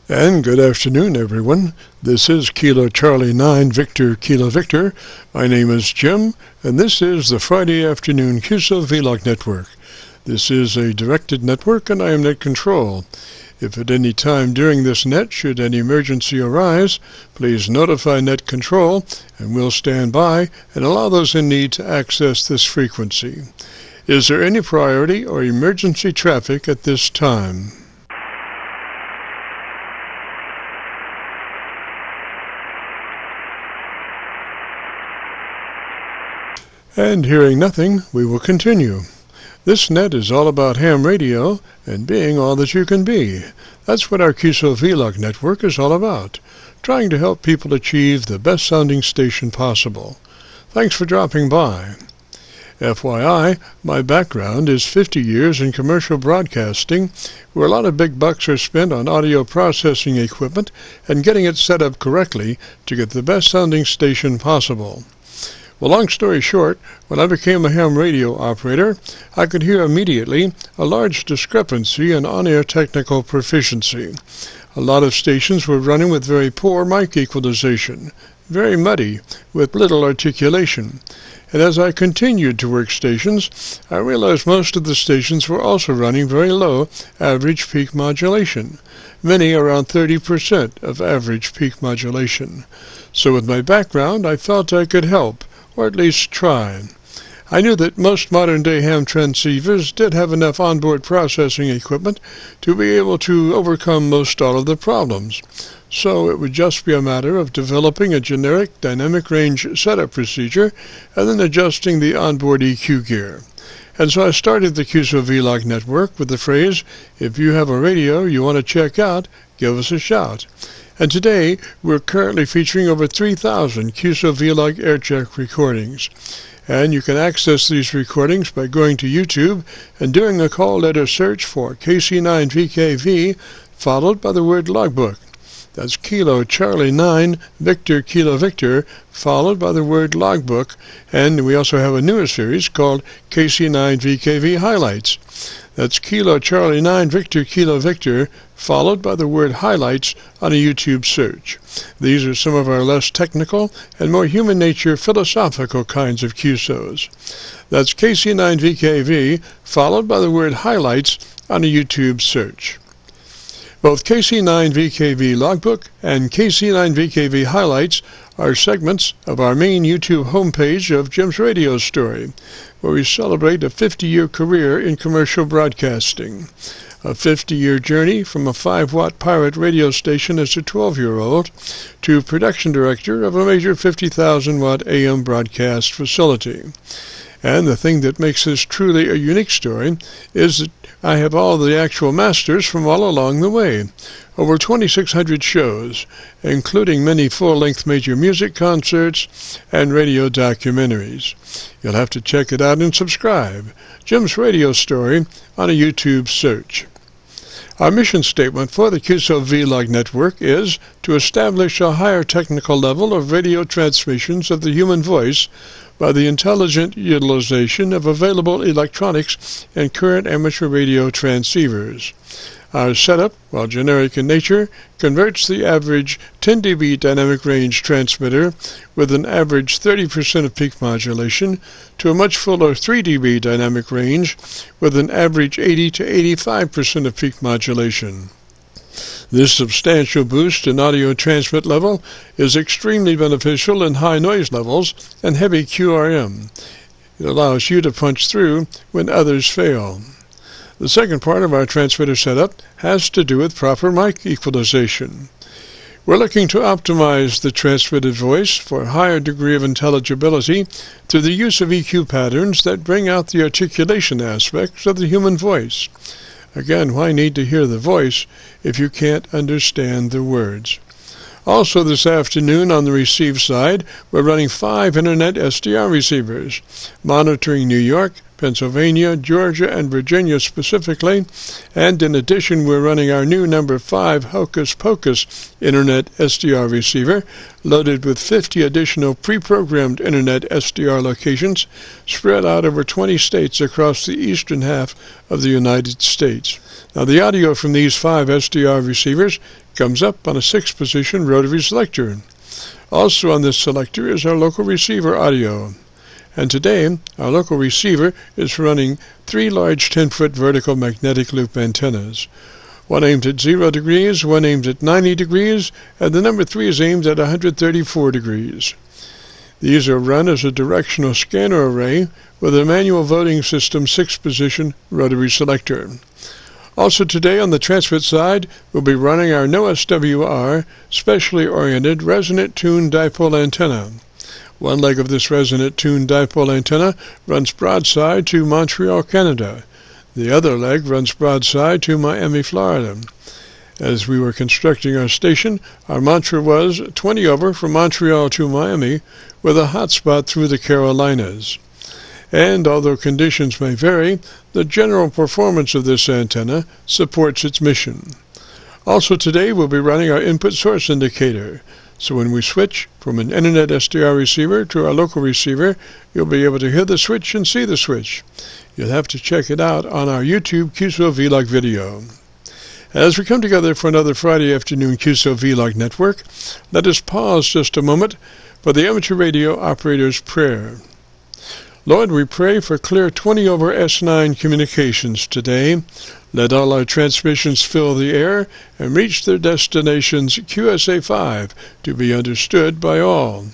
And good afternoon, everyone. This is Kilo Charlie 9 Victor Kilo Victor. My name is Jim, and this is the Friday afternoon Qso-Vlog network. This is a directed network, and I am net control. If at any time during this net should any emergency arise, please notify net control, and we'll stand by and allow those in need to access this frequency. Is there any priority or emergency traffic at this time? And hearing nothing, we will continue. This net is all about ham radio and being all that you can be. That's what our Qso-Vlog network is all about, trying to help people achieve the best sounding station possible. Thanks for dropping by. FYI, my background is 50 years in commercial broadcasting, where a lot of big bucks are spent on audio processing equipment and getting it set up correctly to get the best sounding station possible. Well, long story short, when I became a ham radio operator, I could hear immediately a large discrepancy in on-air technical proficiency. A lot of stations were running with very poor mic equalization, very muddy, with little articulation. And as I continued to work stations, I realized most of the stations were also running very low average peak modulation, many around 30% of average peak modulation. So with my background, I felt I could help, or at least try. I knew that most modern-day ham transceivers did have enough onboard processing equipment to be able to overcome most all of the problems. So it would just be a matter of developing a generic dynamic range setup procedure and then adjusting the onboard EQ gear. And so I started the Qso-Vlog network with the phrase, if you have a radio you want to check out, give us a shout. And today, we're currently featuring over 3,000 Qso-Vlog AIRCHECK recordings. And you can access these recordings by going to YouTube and doing a call letter search for KC9VKV, followed by the word logbook. That's Kilo Charlie 9 Victor Kilo Victor, followed by the word logbook. And we also have a newer series called KC9VKV Highlights. That's Kilo Charlie 9 Victor Kilo Victor, followed by the word highlights on a YouTube search. These are some of our less technical and more human nature philosophical kinds of QSOs. That's KC9VKV, followed by the word highlights on a YouTube search. Both KC9VKV Logbook and KC9VKV Highlights are segments of our main YouTube homepage of Jim's Radio Story, where we celebrate a 50-year career in commercial broadcasting. A 50-year journey from a 5-watt pirate radio station as a 12-year-old to production director of a major 50,000-watt AM broadcast facility. And the thing that makes this truly a unique story is that I have all the actual masters from all along the way. Over 2,600 shows, including many full-length major music concerts and radio documentaries. You'll have to check it out and subscribe. Jim's Radio Story on a YouTube search. Our mission statement for the Qso-Vlog network is to establish a higher technical level of radio transmissions of the human voice by the intelligent utilization of available electronics and current amateur radio transceivers. Our setup, while generic in nature, converts the average 10 dB dynamic range transmitter with an average 30% of peak modulation to a much fuller 3 dB dynamic range with an average 80 to 85% of peak modulation. This substantial boost in audio transmit level is extremely beneficial in high noise levels and heavy QRM. It allows you to punch through when others fail. The second part of our transmitter setup has to do with proper mic equalization. We're looking to optimize the transmitted voice for a higher degree of intelligibility through the use of EQ patterns that bring out the articulation aspects of the human voice. Again, why need to hear the voice if you can't understand the words? Also this afternoon on the receive side, we're running 5 Internet SDR receivers, monitoring New York, Pennsylvania, Georgia, and Virginia specifically, and in addition we're running our new number 5 Hocus Pocus Internet SDR receiver, loaded with 50 additional pre-programmed Internet SDR locations spread out over 20 states across the eastern half of the United States. Now the audio from these 5 SDR receivers comes up on a 6-position rotary selector. Also on this selector is our local receiver audio. And today, our local receiver is running 3 large 10-foot vertical magnetic loop antennas. One aimed at 0 degrees, one aimed at 90 degrees, and the number 3 is aimed at 134 degrees. These are run as a directional scanner array with a manual voting system 6-position rotary selector. Also today on the transmit side, we'll be running our NOSWR specially oriented resonant tuned dipole antenna. One leg of this resonant tuned dipole antenna runs broadside to Montreal, Canada. The other leg runs broadside to Miami, Florida. As we were constructing our station, our mantra was 20 over from Montreal to Miami with a hotspot through the Carolinas. And although conditions may vary, the general performance of this antenna supports its mission. Also today we'll be running our input source indicator. So when we switch from an internet SDR receiver to our local receiver, you'll be able to hear the switch and see the switch. You'll have to check it out on our YouTube Qso-Vlog video. As we come together for another Friday afternoon Qso-Vlog network, let us pause just a moment for the amateur radio operator's prayer. Lord, we pray for clear 20 over S9 communications today. Let all our transmissions fill the air and reach their destinations QSA5 to be understood by all.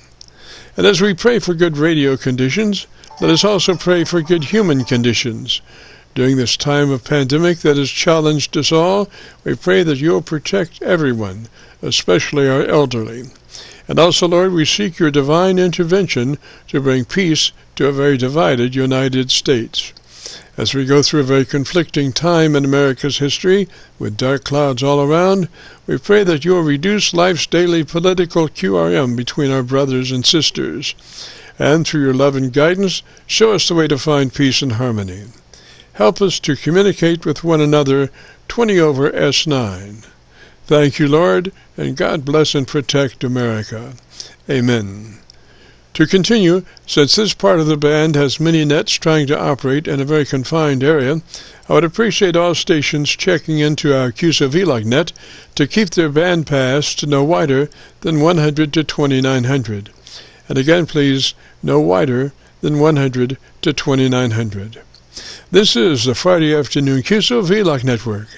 And as we pray for good radio conditions, let us also pray for good human conditions. During this time of pandemic that has challenged us all, we pray that you'll protect everyone, especially our elderly. And also, Lord, we seek your divine intervention to bring peace to a very divided United States. As we go through a very conflicting time in America's history, with dark clouds all around, we pray that you will reduce life's daily political QRM between our brothers and sisters, and through your love and guidance, show us the way to find peace and harmony. Help us to communicate with one another 20 over S9. Thank you, Lord, and God bless and protect America. Amen. To continue, since this part of the band has many nets trying to operate in a very confined area, I would appreciate all stations checking into our Qso-Vlog net to keep their band pass no wider than 100 to 2900. And again, please, no wider than 100 to 2900. This is the Friday afternoon Qso-Vlog network.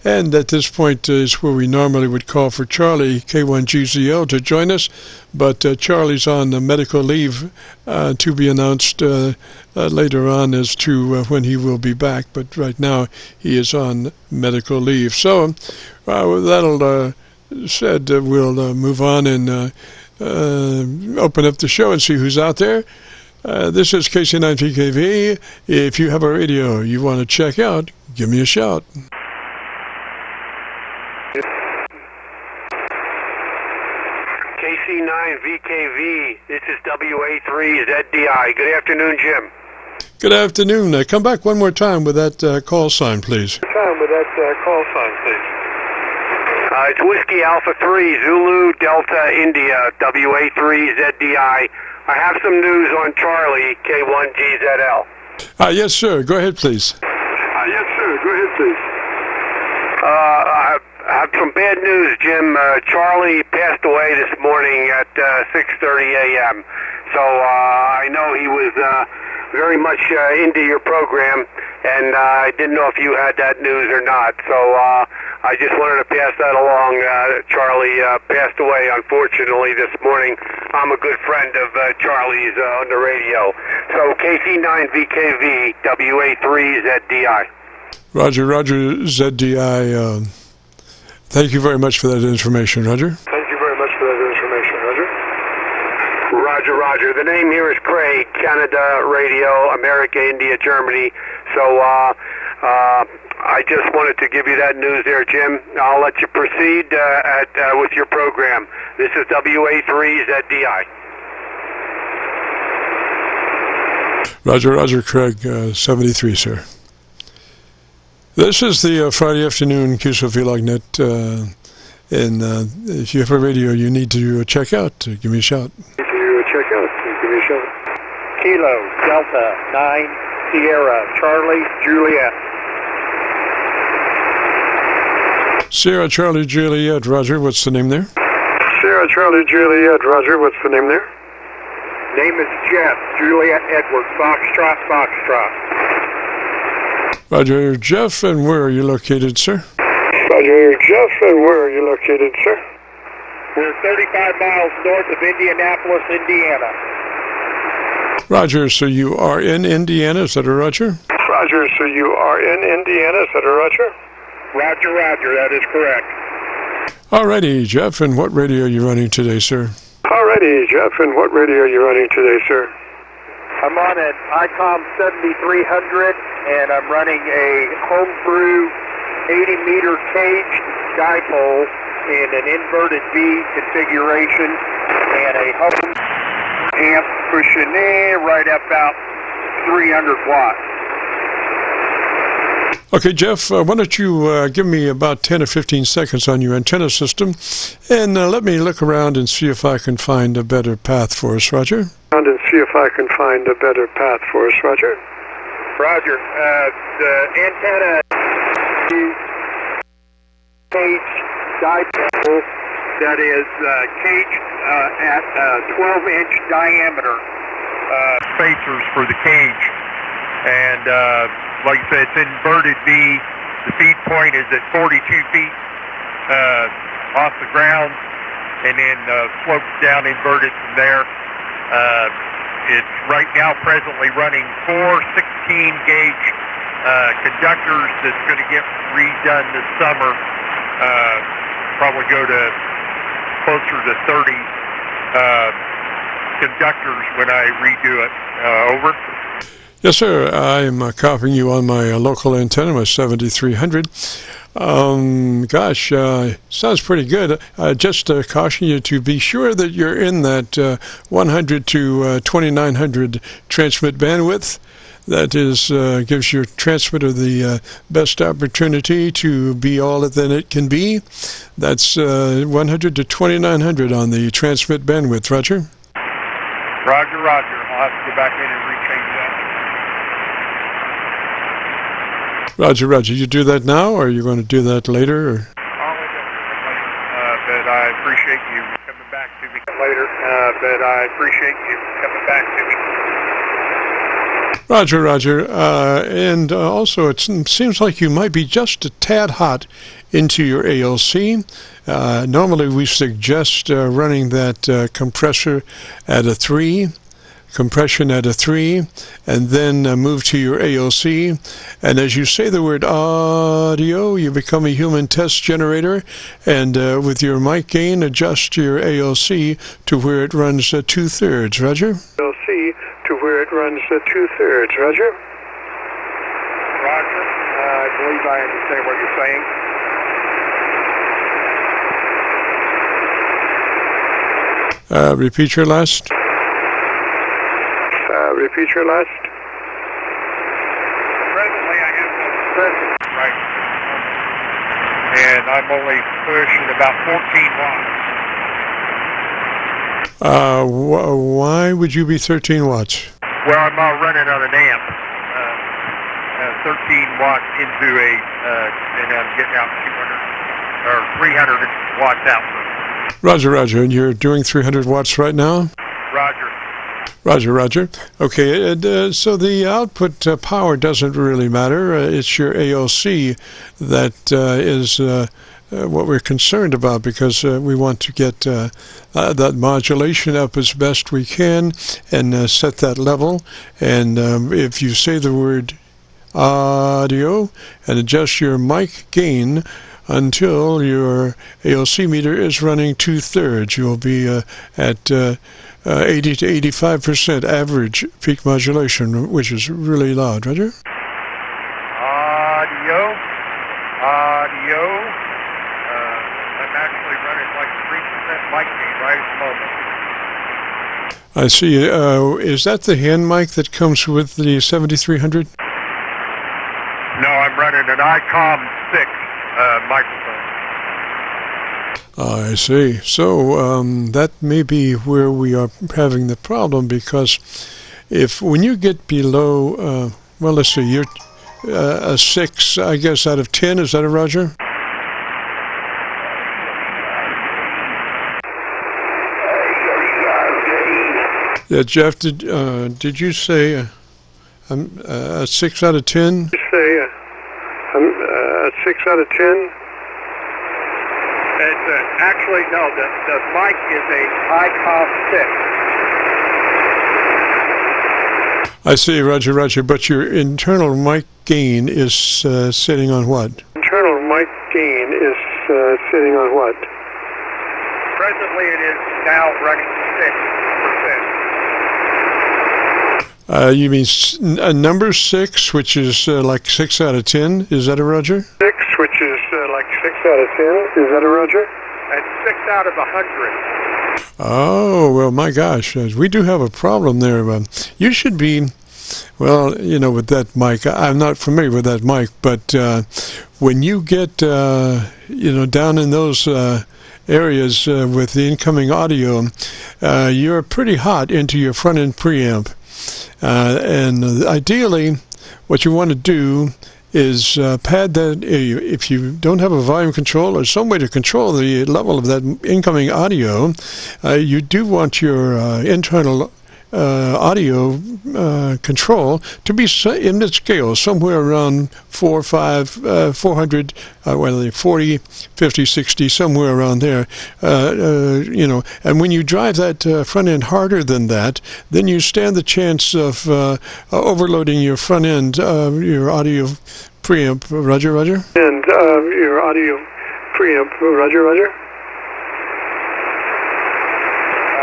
And at this point is where we normally would call for Charlie, K1GZL, to join us, but Charlie's on medical leave to be announced later on as to when he will be back, but right now he is on medical leave. So with that said, we'll move on and open up the show and see who's out there. This is KC9VKV. If you have a radio you want to check out, give me a shout. KC9VKV, this is WA3ZDI. Good afternoon, Jim. Good afternoon. Come back one more time with that call sign, please. It's Whiskey Alpha 3, Zulu, Delta, India, WA3ZDI. I have some news on Charlie, K1GZL. Yes, sir. Go ahead, please. I have some bad news, Jim. Charlie passed away this morning at 6:30 a.m. So I know he was very much into your program, and I didn't know if you had that news or not. So I just wanted to pass that along. Charlie passed away, unfortunately, this morning. I'm a good friend of Charlie's on the radio. So KC9VKV, WA3ZDI. Roger, ZDI. Thank you very much for that information, Roger. Roger. The name here is Craig, Canada Radio, America, India, Germany. So I just wanted to give you that news there, Jim. I'll let you proceed with your program. This is WA3ZDI. Roger, Craig, 73, sir. This is the Friday afternoon Qso-Vlog net, and if you have a radio you need to check out, give me a shout. Kilo, Delta, 9, Sierra, Charlie, Juliet. Sierra Charlie Juliet, Roger. What's the name there? Sierra Charlie Juliet, Roger. What's the name there? Name is Jeff. Juliet Edward. Foxtrot, Foxtrot. Roger, Jeff, and where are you located, sir? Roger, Jeff, and where are you located, sir? We're 35 miles north of Indianapolis, Indiana. Roger, so you are in Indiana, is that a Roger? Roger, so you are in Indiana, is that a Roger? Roger, Roger, that is correct. Alrighty, Jeff, and what radio are you running today, sir? Alrighty, Jeff, and what radio are you running today, sir? I'm on an ICOM 7300, and I'm running a homebrew 80-meter cage dipole in an inverted V configuration and a home amp pushing right up about 300 watts. Okay, Jeff, why don't you give me about 10 or 15 seconds on your antenna system, and let me look around and see if I can find a better path for us, Roger. And see if I can find a better path for us, Roger. Roger. The antenna cage dipole that is caged at 12-inch diameter spacers for the cage, and like I said, it's inverted V. The feed point is at 42 feet off the ground, and then slopes down inverted from there. It's right now presently running 4 16-gauge conductors that's going to get redone this summer. Probably go to closer to 30 conductors when I redo it. Over. Yes, sir. I'm copying you on my local antenna, my 7300. Gosh, sounds pretty good. Just caution you to be sure that you're in that 100 to 2900 transmit bandwidth. That is gives your transmitter the best opportunity to be all that it can be. That's 100 to 2900 on the transmit bandwidth. Roger? Roger, Roger. I'll have to go back in and rechange that. Roger, Roger. You do that now, or are you going to do that later? Or? I'll do it later, but I appreciate you coming back to me later. But I appreciate you coming back to me. Roger, Roger. And also, it seems like you might be just a tad hot into your ALC. Normally, we suggest running that compressor at a 3. Compression at a 3, and then move to your ALC. And as you say the word audio, you become a human test generator, and with your mic gain, adjust your ALC to where it runs 2/3. Roger? ALC to where it runs 2/3. Roger? Roger. I believe I understand what you're saying. Repeat your last. Repeat your last. Presently, I have no present right, and I'm only pushing about 14 watts. Why would you be 13 watts? Well, I'm running on an amp, 13 watts into a, and I'm getting out 200 or 300 watts out. Roger, Roger. And you're doing 300 watts right now? Roger. Roger, Roger. Okay, so the output power doesn't really matter. It's your ALC that is what we're concerned about, because we want to get that modulation up as best we can and set that level. And if you say the word audio and adjust your mic gain until your ALC meter is running 2/3, you'll be at 80 to 85% average peak modulation, which is really loud. Roger? Audio. I'm actually running like 3% mic gain right at the moment. I see. Is that the hand mic that comes with the 7300? No, I'm running an ICOM 6 microphone. I see. So that may be where we are having the problem, because when you get below, well, let's see, you're a 6, I guess, out of 10. Is that a Roger? Yeah, Jeff, did you say 6 out of 10? You say 6 out of 10? It's actually, no, the mic is a ICOM 6. I see, Roger, but your internal mic gain is sitting on what? Internal mic gain is sitting on what? Presently it is now running 6%. You mean number 6, which is like 6 out of 10? Is that a Roger? 6, which is like 6 out of 10? Is that a Roger? And 6 out of 100. Oh, well, my gosh, we do have a problem there. You should be, well, you know, with that mic, I'm not familiar with that mic, but when you get, you know, down in those areas with the incoming audio, you're pretty hot into your front-end preamp. And ideally, what you want to do is pad that. If you don't have a volume control or some way to control the level of that incoming audio, you do want your internal audio control to be in mid scale, somewhere around 400, 40, 50, 60, somewhere around there. You know, and when you drive that front end harder than that, then you stand the chance of overloading your front end, your audio preamp. Roger. And your audio preamp. Roger.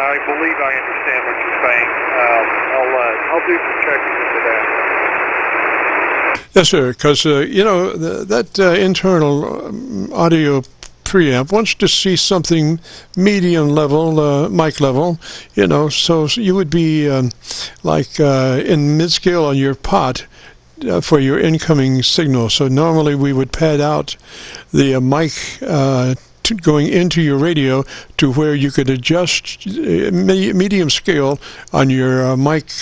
I believe I understand what you're saying. I'll do some checking into that. Yes, sir, because, you know, that internal audio preamp wants to see something medium level, mic level, you know, so you would be like in mid-scale on your pot for your incoming signal. So normally we would pad out the mic going into your radio to where you could adjust medium scale on your mic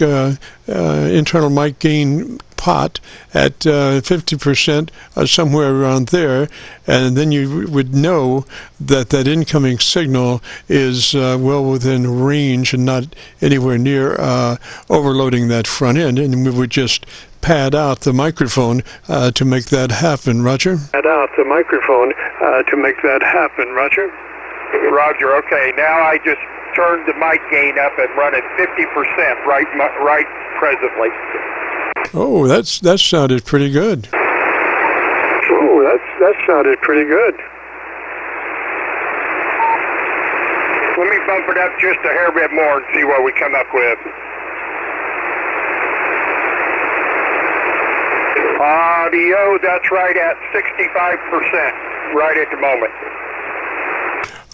internal mic gain pot at 50%, somewhere around there, and then you would know that that incoming signal is well within range and not anywhere near overloading that front end, and we would just pad out the microphone to make that happen. Roger? Pad out the microphone to make that happen. Roger? Roger, okay. Now I just turned the mic gain up and run at 50% right presently. Oh, that sounded pretty good. Oh, that sounded pretty good. Let me bump it up just a hair bit more and see what we come up with. Audio, that's right at 65% right at the moment.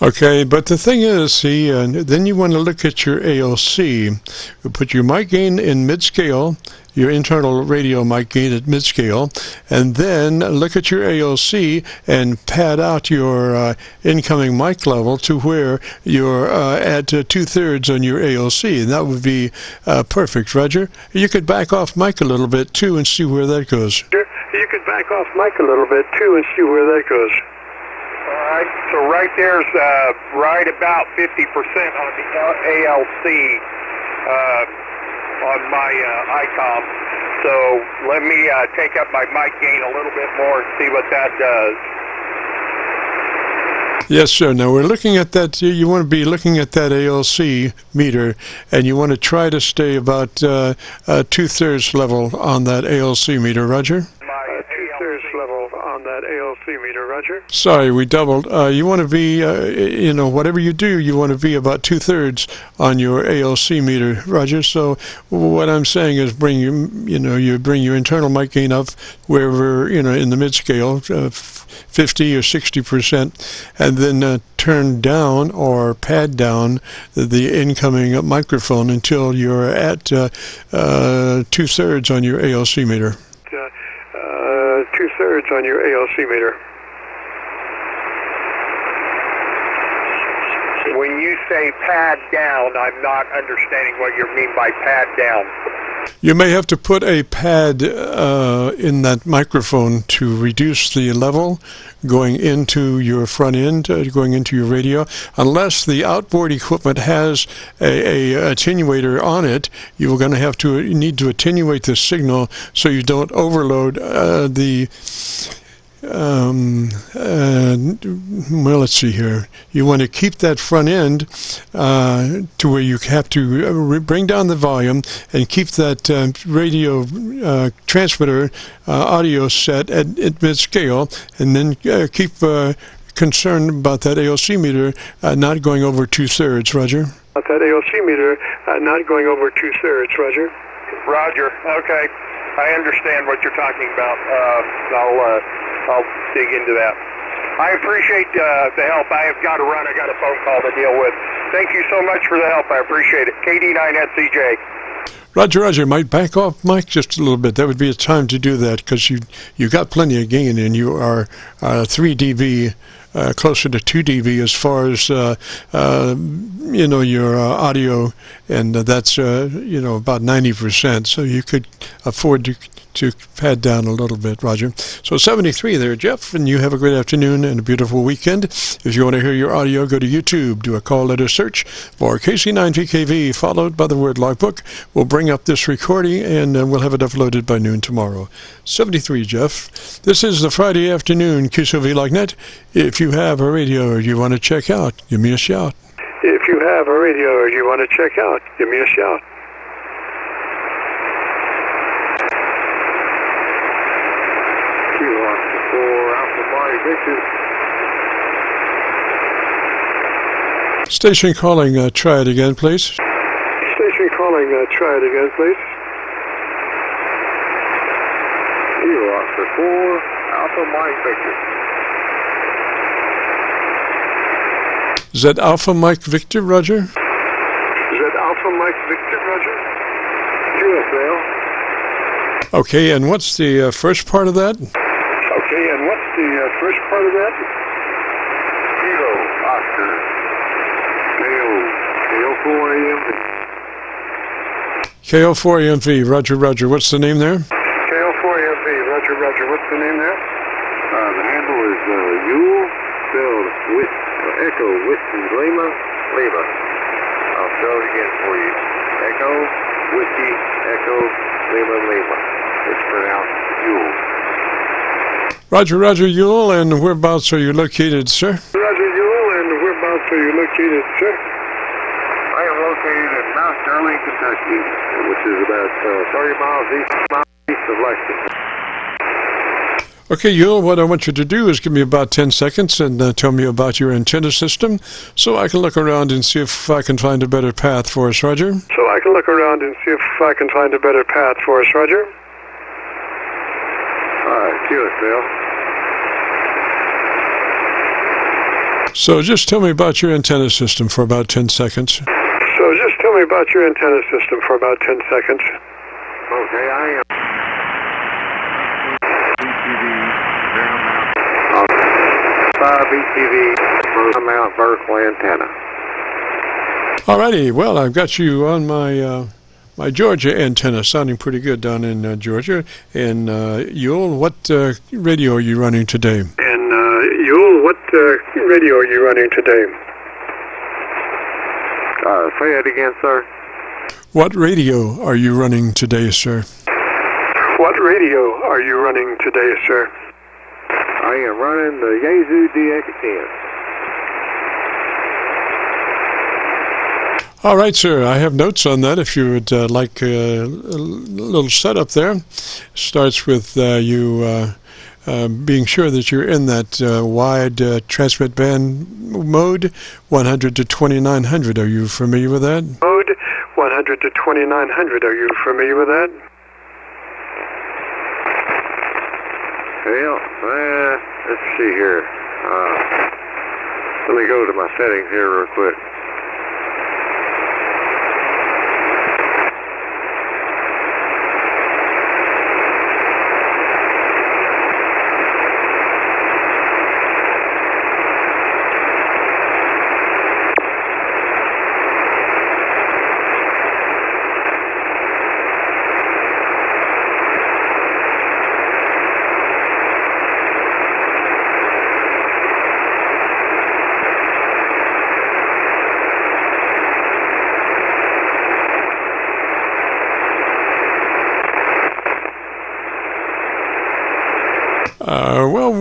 Okay, but the thing is, see, then you want to look at your ALC. You put your mic gain in mid-scale, your internal radio mic gain at mid-scale, and then look at your ALC and pad out your incoming mic level to where you're at 2/3 on your ALC, and that would be perfect, Roger. You could back off mic a little bit, too, and see where that goes. You could back off mic a little bit, too, and see where that goes. All right, so right there's right about 50% on the ALC on my ICOM. So let me take up my mic gain a little bit more and see what that does. Yes, sir. Now we're looking at that. You want to be looking at that ALC meter, and you want to try to stay about 2/3 level on that ALC meter. Roger? 2/3 level on that ALC meter. Roger? Sorry, we doubled. You want to be, you know, whatever you do, you want to be about 2/3 on your ALC meter, Roger. So what I'm saying is bring you bring your internal mic gain up wherever, you know, in the mid-scale, 50 or 60%, and then turn down or pad down the incoming microphone until you're at 2/3 on your ALC meter. 2/3 on your ALC meter. When you say pad down, I'm not understanding what you mean by pad down. You may have to put a pad in that microphone to reduce the level going into your front end, going into your radio. Unless the outboard equipment has a attenuator on it, you're going to need to attenuate the signal so you don't overload well, let's see here. You want to keep that front end to where you have to bring down the volume and keep that radio transmitter audio set at mid-scale, and then keep concerned about that AOC meter not going over 2/3, Roger. About that AOC meter not going over 2/3, Roger. Roger. Okay. I understand what you're talking about. I'll dig into that. I appreciate the help. I have got to run. I got a phone call to deal with. Thank you so much for the help. I appreciate it. KD9SCJ. Roger. Might back off Mike just a little bit. That would be a time to do that, because you got plenty of gain, and you are 3 dB, closer to 2 dB as far as your audio, and that's about 90%. So you could afford to pad down a little bit, Roger. So 73 there, Jeff, and you have a great afternoon and a beautiful weekend. If you want to hear your audio, go to YouTube, do a call letter search for KC9VKV, followed by the word logbook. We'll bring up this recording, and we'll have it uploaded by noon tomorrow. 73, Jeff. This is the Friday afternoon Qso-Vlog net. If you have a radio you want to check out, give me a shout. If you have a radio you want to check out, give me a shout. Station calling, try it again, please. Station calling, try it again, please. Kilo Oscar 4, Alpha Mike Victor. Is that Alpha Mike Victor, Roger? Is that Alpha Mike Victor, Roger? QSL. Okay, and what's the first part of that? Okay, and what's the first part of that? Kilo Oscar. KO4AMV. KO4AMV, Roger. What's the name there? KO4AMV, Roger. What's the name there? The handle is Yule, spelled with Echo, Whiskey, Lima. I'll spell it again for you. Echo, Whiskey, Echo, Lima. It's pronounced Yule. Roger, Yule, and whereabouts are you located, sir? Roger, Yule, and whereabouts are you located, sir? I am located in Mount Sterling, Kentucky, which is about 30 miles east of Lexington. Okay, Yule, what I want you to do is give me about 10 seconds and tell me about your antenna system so I can look around and see if I can find a better path for us, Roger. QSL. So just tell me about your antenna system for about 10 seconds. Okay, I am. BTV, Mount vertical antenna. Alrighty, well, I've got you on my my Georgia antenna, sounding pretty good down in Georgia. And Yule, what radio are you running today? Say it again, sir. What radio are you running today, sir? I am running the Yaesu DX10. All right, sir. I have notes on that if you would like a little setup there. Starts with you being sure that you're in that wide transmit band mode, 100 to 2900. Are you familiar with that? Mode 100 to 2900. Are you familiar with that? Well, let's see here. Let me go to my settings here real quick.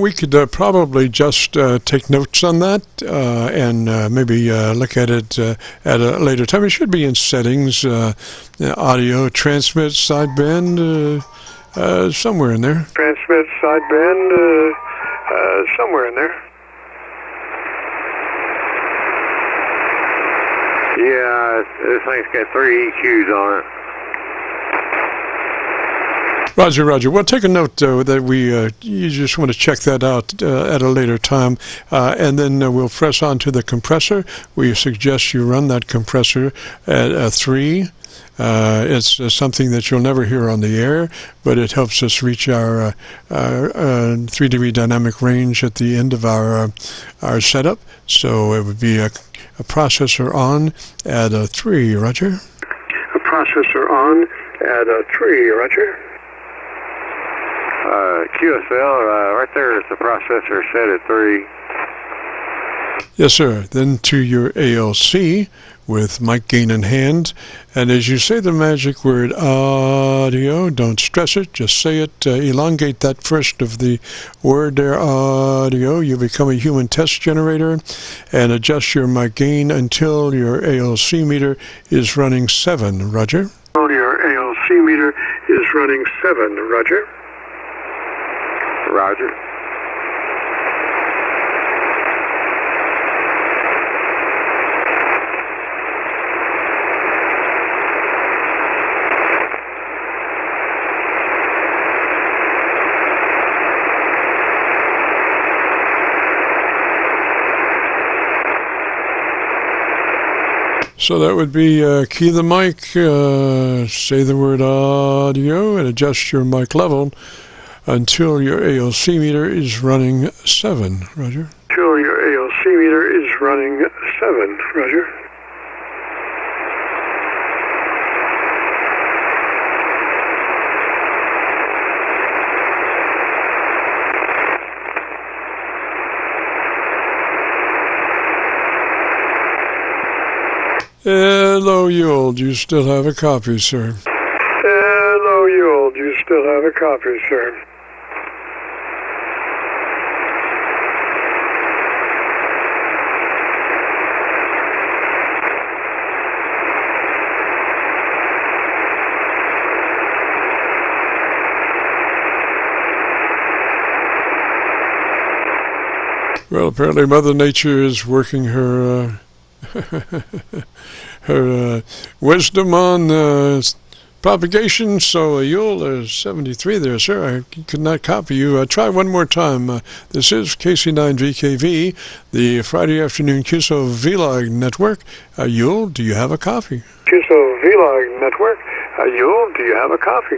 we could probably just take notes on that and maybe look at it at a later time. It should be in settings, audio, transmit, sideband, somewhere in there. Transmit, sideband, somewhere in there. Yeah, this thing's got 3 EQs on it. Roger, Roger. Well, take a note, though, that you just want to check that out at a later time, and then we'll press on to the compressor. We suggest you run that compressor at 3. It's something that you'll never hear on the air, but it helps us reach our 3 dB dynamic range at the end of our setup. So it would be a processor on at 3, Roger. A processor on at 3, Roger. QSL, right there is the processor set at 3. Yes, sir. Then to your ALC with mic gain in hand. And as you say the magic word audio, don't stress it, just say it. Elongate that first of the word there, audio. You become a human test generator and adjust your mic gain until your ALC meter is running 7, Roger. Until your ALC meter is running 7, Roger. Roger. So that would be key the mic, say the word audio, and adjust your mic level until your ALC meter is running 7, Roger. Until your ALC meter is running 7, Roger. Hello, Yule. Do you still have a copy, sir? Hello, Yule. Do you still have a copy, sir? Well, apparently Mother Nature is working her her wisdom on propagation. So Yule, 73 there, sir. I could not copy you. Try one more time. This is KC9VKV, the Friday afternoon Qso-Vlog network. Yule, do you have a copy? Qso-Vlog network. Yule, do you have a copy?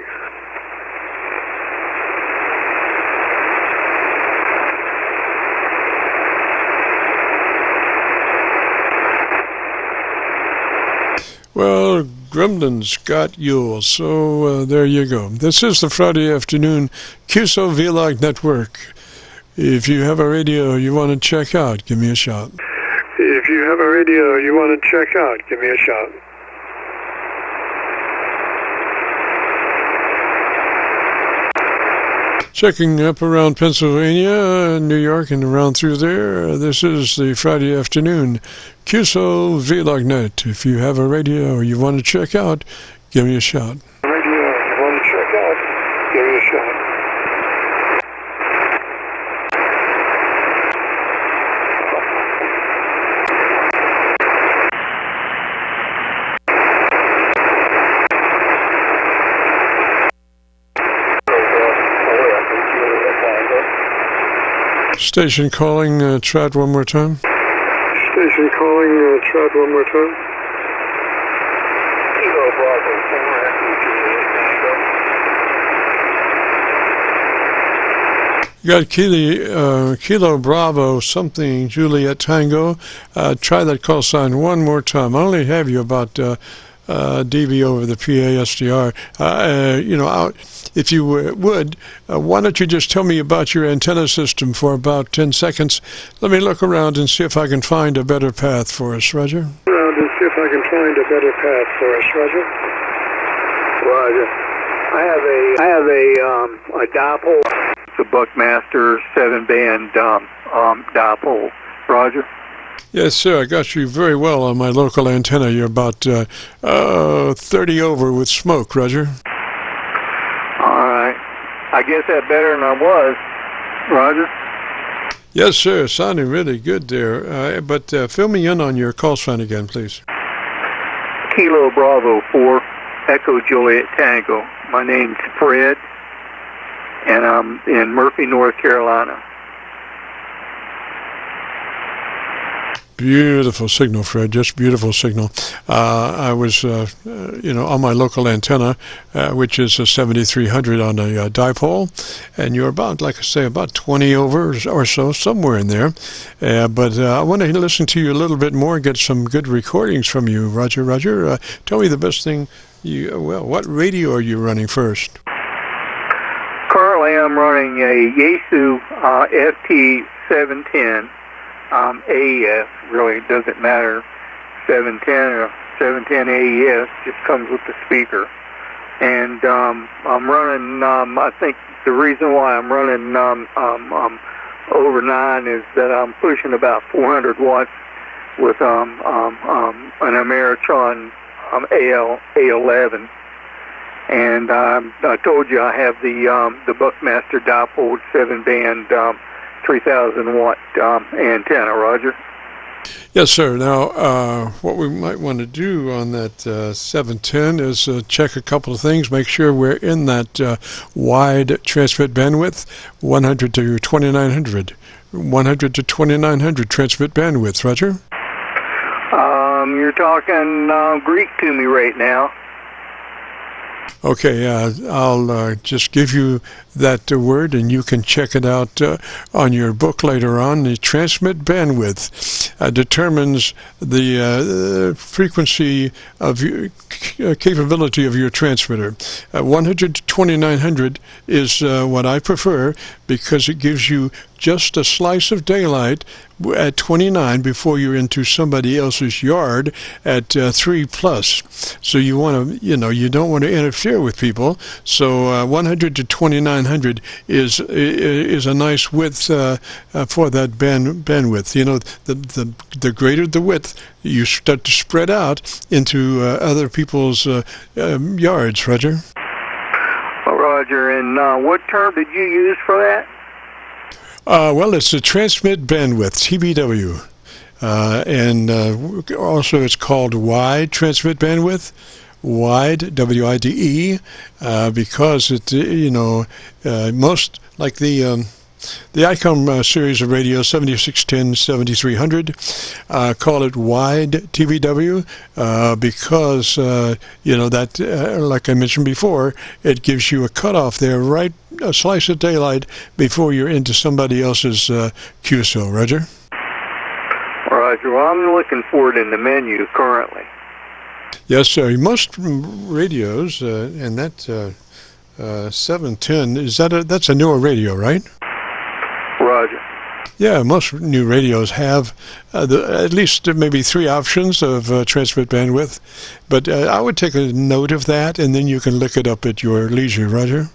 Well, Gremlin's got Yule, so there you go. This is the Friday afternoon Qso-Vlog network. If you have a radio you want to check out, give me a shout. If you have a radio you want to check out, give me a shout. Checking up around Pennsylvania, New York, and around through there. This is the Friday afternoon Qso-Vlog net. If you have a radio you want to check out, give me a shout. Radio you want to check out, give me a shout. Station calling, try it one more time. Station calling, try it one more time. Kilo Bravo, You got Kilo Bravo something Juliet Tango. Try that call sign one more time. I only have you about dB over the PA SDR. If you would, why don't you just tell me about your antenna system for about 10 seconds? Let me look around and see if I can find a better path for us, Roger. Around and see if I can find a better path for us, Roger. Roger. I have a dipole. It's a Buckmaster 7-band dipole. Roger. Yes, sir. I got you very well on my local antenna. You're about 30 over with smoke, Roger. All right. I guess that better than I was, Roger. Yes, sir. Sounding really good there. But fill me in on your call sign again, please. Kilo Bravo 4, Echo Juliet Tango. My name's Fred, and I'm in Murphy, North Carolina. Beautiful signal, Fred. Just beautiful signal. I was, on my local antenna, which is a 7300 on a dipole, and you're about, like I say, about 20 over or so, somewhere in there. But I want to listen to you a little bit more, get some good recordings from you, Roger. Roger, tell me the best thing. What radio are you running first? Currently, I'm running a Yaesu FT710. AES, really doesn't matter. 710 or 710 AES just comes with the speaker. And I'm running, I think the reason why I'm running over 9 is that I'm pushing about 400 watts with an Ameritron A11. And I told you I have the Buckmaster dipole 7-band 3,000 watt antenna, Roger. Yes, sir. Now, what we might want to do on that 710 is check a couple of things, make sure we're in that wide transmit bandwidth, 100 to 2900. 100 to 2900 transmit bandwidth, Roger? You're talking Greek to me right now. Okay, I'll just give you that word, and you can check it out on your book later on. The transmit bandwidth determines the frequency of your capability of your transmitter. 100 to 2900 is what I prefer because it gives you just a slice of daylight at 29 before you're into somebody else's yard at 3 plus. So you want to, you don't want to interfere with people. So 100 to 2900 is a nice width for that bandwidth. The greater the width, you start to spread out into other people's yards. Roger. Roger. And what term did you use for that? Well, it's the transmit bandwidth, TBW, and also it's called wide transmit bandwidth, wide, WIDE, because it, most like the ICOM series of radio 7610, 7300, call it wide TBW because that, like I mentioned before, it gives you a cutoff there, right, a slice of daylight before you're into somebody else's QSO. Roger? Roger. Well, I'm looking for it in the menu currently. Yes, sir. Most radios, and that 710, that's a newer radio, right? Roger. Yeah, most new radios have at least maybe 3 options of transmit bandwidth, but I would take a note of that, and then you can look it up at your leisure. Roger?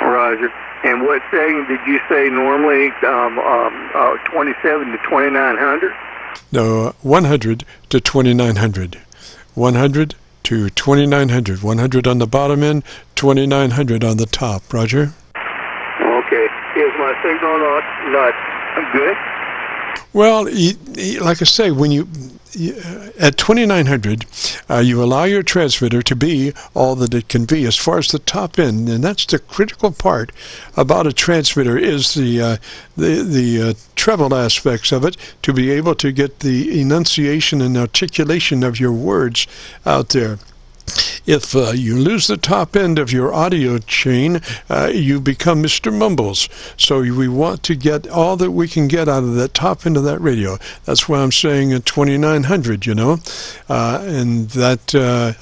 Roger. And what setting did you say normally, 27 to 2900? No, 100 to 2900. 100 to 2900. 100 on the bottom end, 2900 on the top. Roger? Okay. Is my signal not good? Well, like I say, when you at 2900, you allow your transmitter to be all that it can be as far as the top end, and that's the critical part about a transmitter is the treble aspects of it, to be able to get the enunciation and articulation of your words out there. If you lose the top end of your audio chain, you become Mr. Mumbles. So we want to get all that we can get out of that top end of that radio. That's why I'm saying at 2900, and that,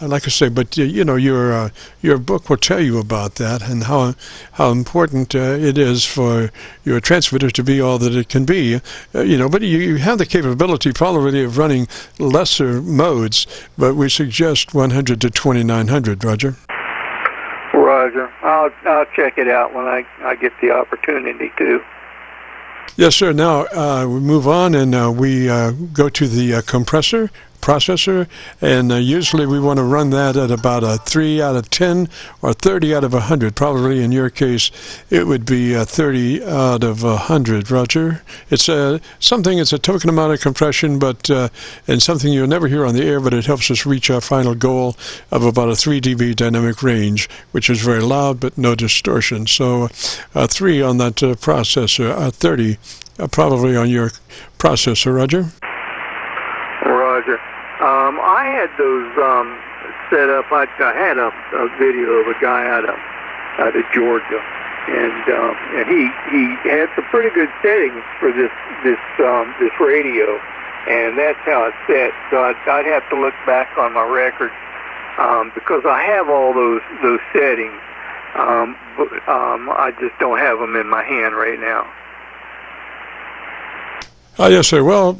like I say, but your book will tell you about that and how important it is for your transmitter to be all that it can be. But you have the capability probably of running lesser modes, but we suggest 100 to 2900, Roger. Roger. Roger. I'll check it out when I get the opportunity to. Yes, sir. Now we move on, and we go to the compressor processor, and usually we want to run that at about a 3 out of 10 or 30 out of 100. Probably in your case, it would be 30 out of 100, Roger. It's something, it's a token amount of compression, but and something you'll never hear on the air, but it helps us reach our final goal of about a 3 dB dynamic range, which is very loud but no distortion. So 3 on that processor, 30 probably on your processor, Roger. Roger. I had those set up. I had a video of a guy out of Georgia, and he had some pretty good settings for this radio, and that's how it's set. So I'd have to look back on my records because I have all those settings, but I just don't have them in my hand right now. Yes, sir. Well,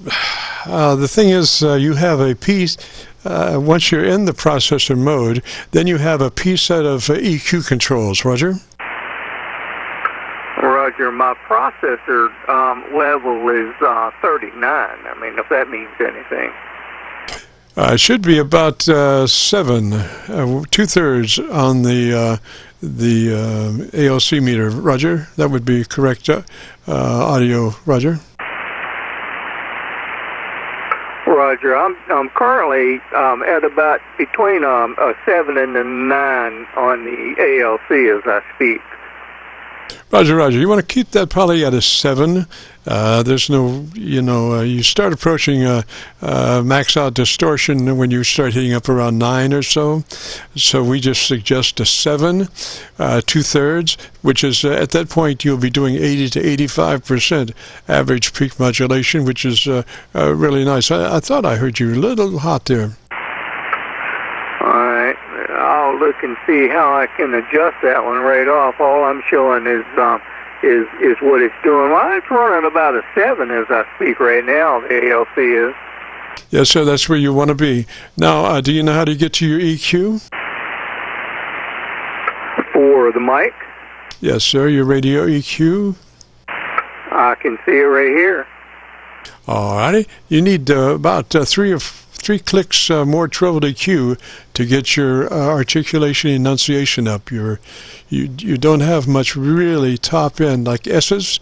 the thing is, you have a piece, once you're in the processor mode, then you have a piece set of EQ controls, Roger? Roger, my processor level is 39. I mean, if that means anything. It should be about 7, 2/3 on the ALC meter, Roger. That would be correct audio, Roger. Roger, I'm currently at about between a 7 and a 9 on the ALC as I speak. Roger. You want to keep that probably at a 7. There's no, you start approaching max out distortion when you start hitting up around 9 or so. So we just suggest a 7, 2/3, which is at that point you'll be doing 80 to 85% average peak modulation, which is really nice. I thought I heard you a little hot there. All right, I'll look and see how I can adjust that one right off. All I'm showing is what it's doing. Well, it's running about a 7 as I speak right now, the ALC is. Yes, sir, that's where you want to be. Now, do you know how to get to your EQ? For the mic? Yes, sir, your radio EQ. I can see it right here. All righty. You need about 3 clicks more treble EQ to get your articulation enunciation up. You don't have much really top end like S's.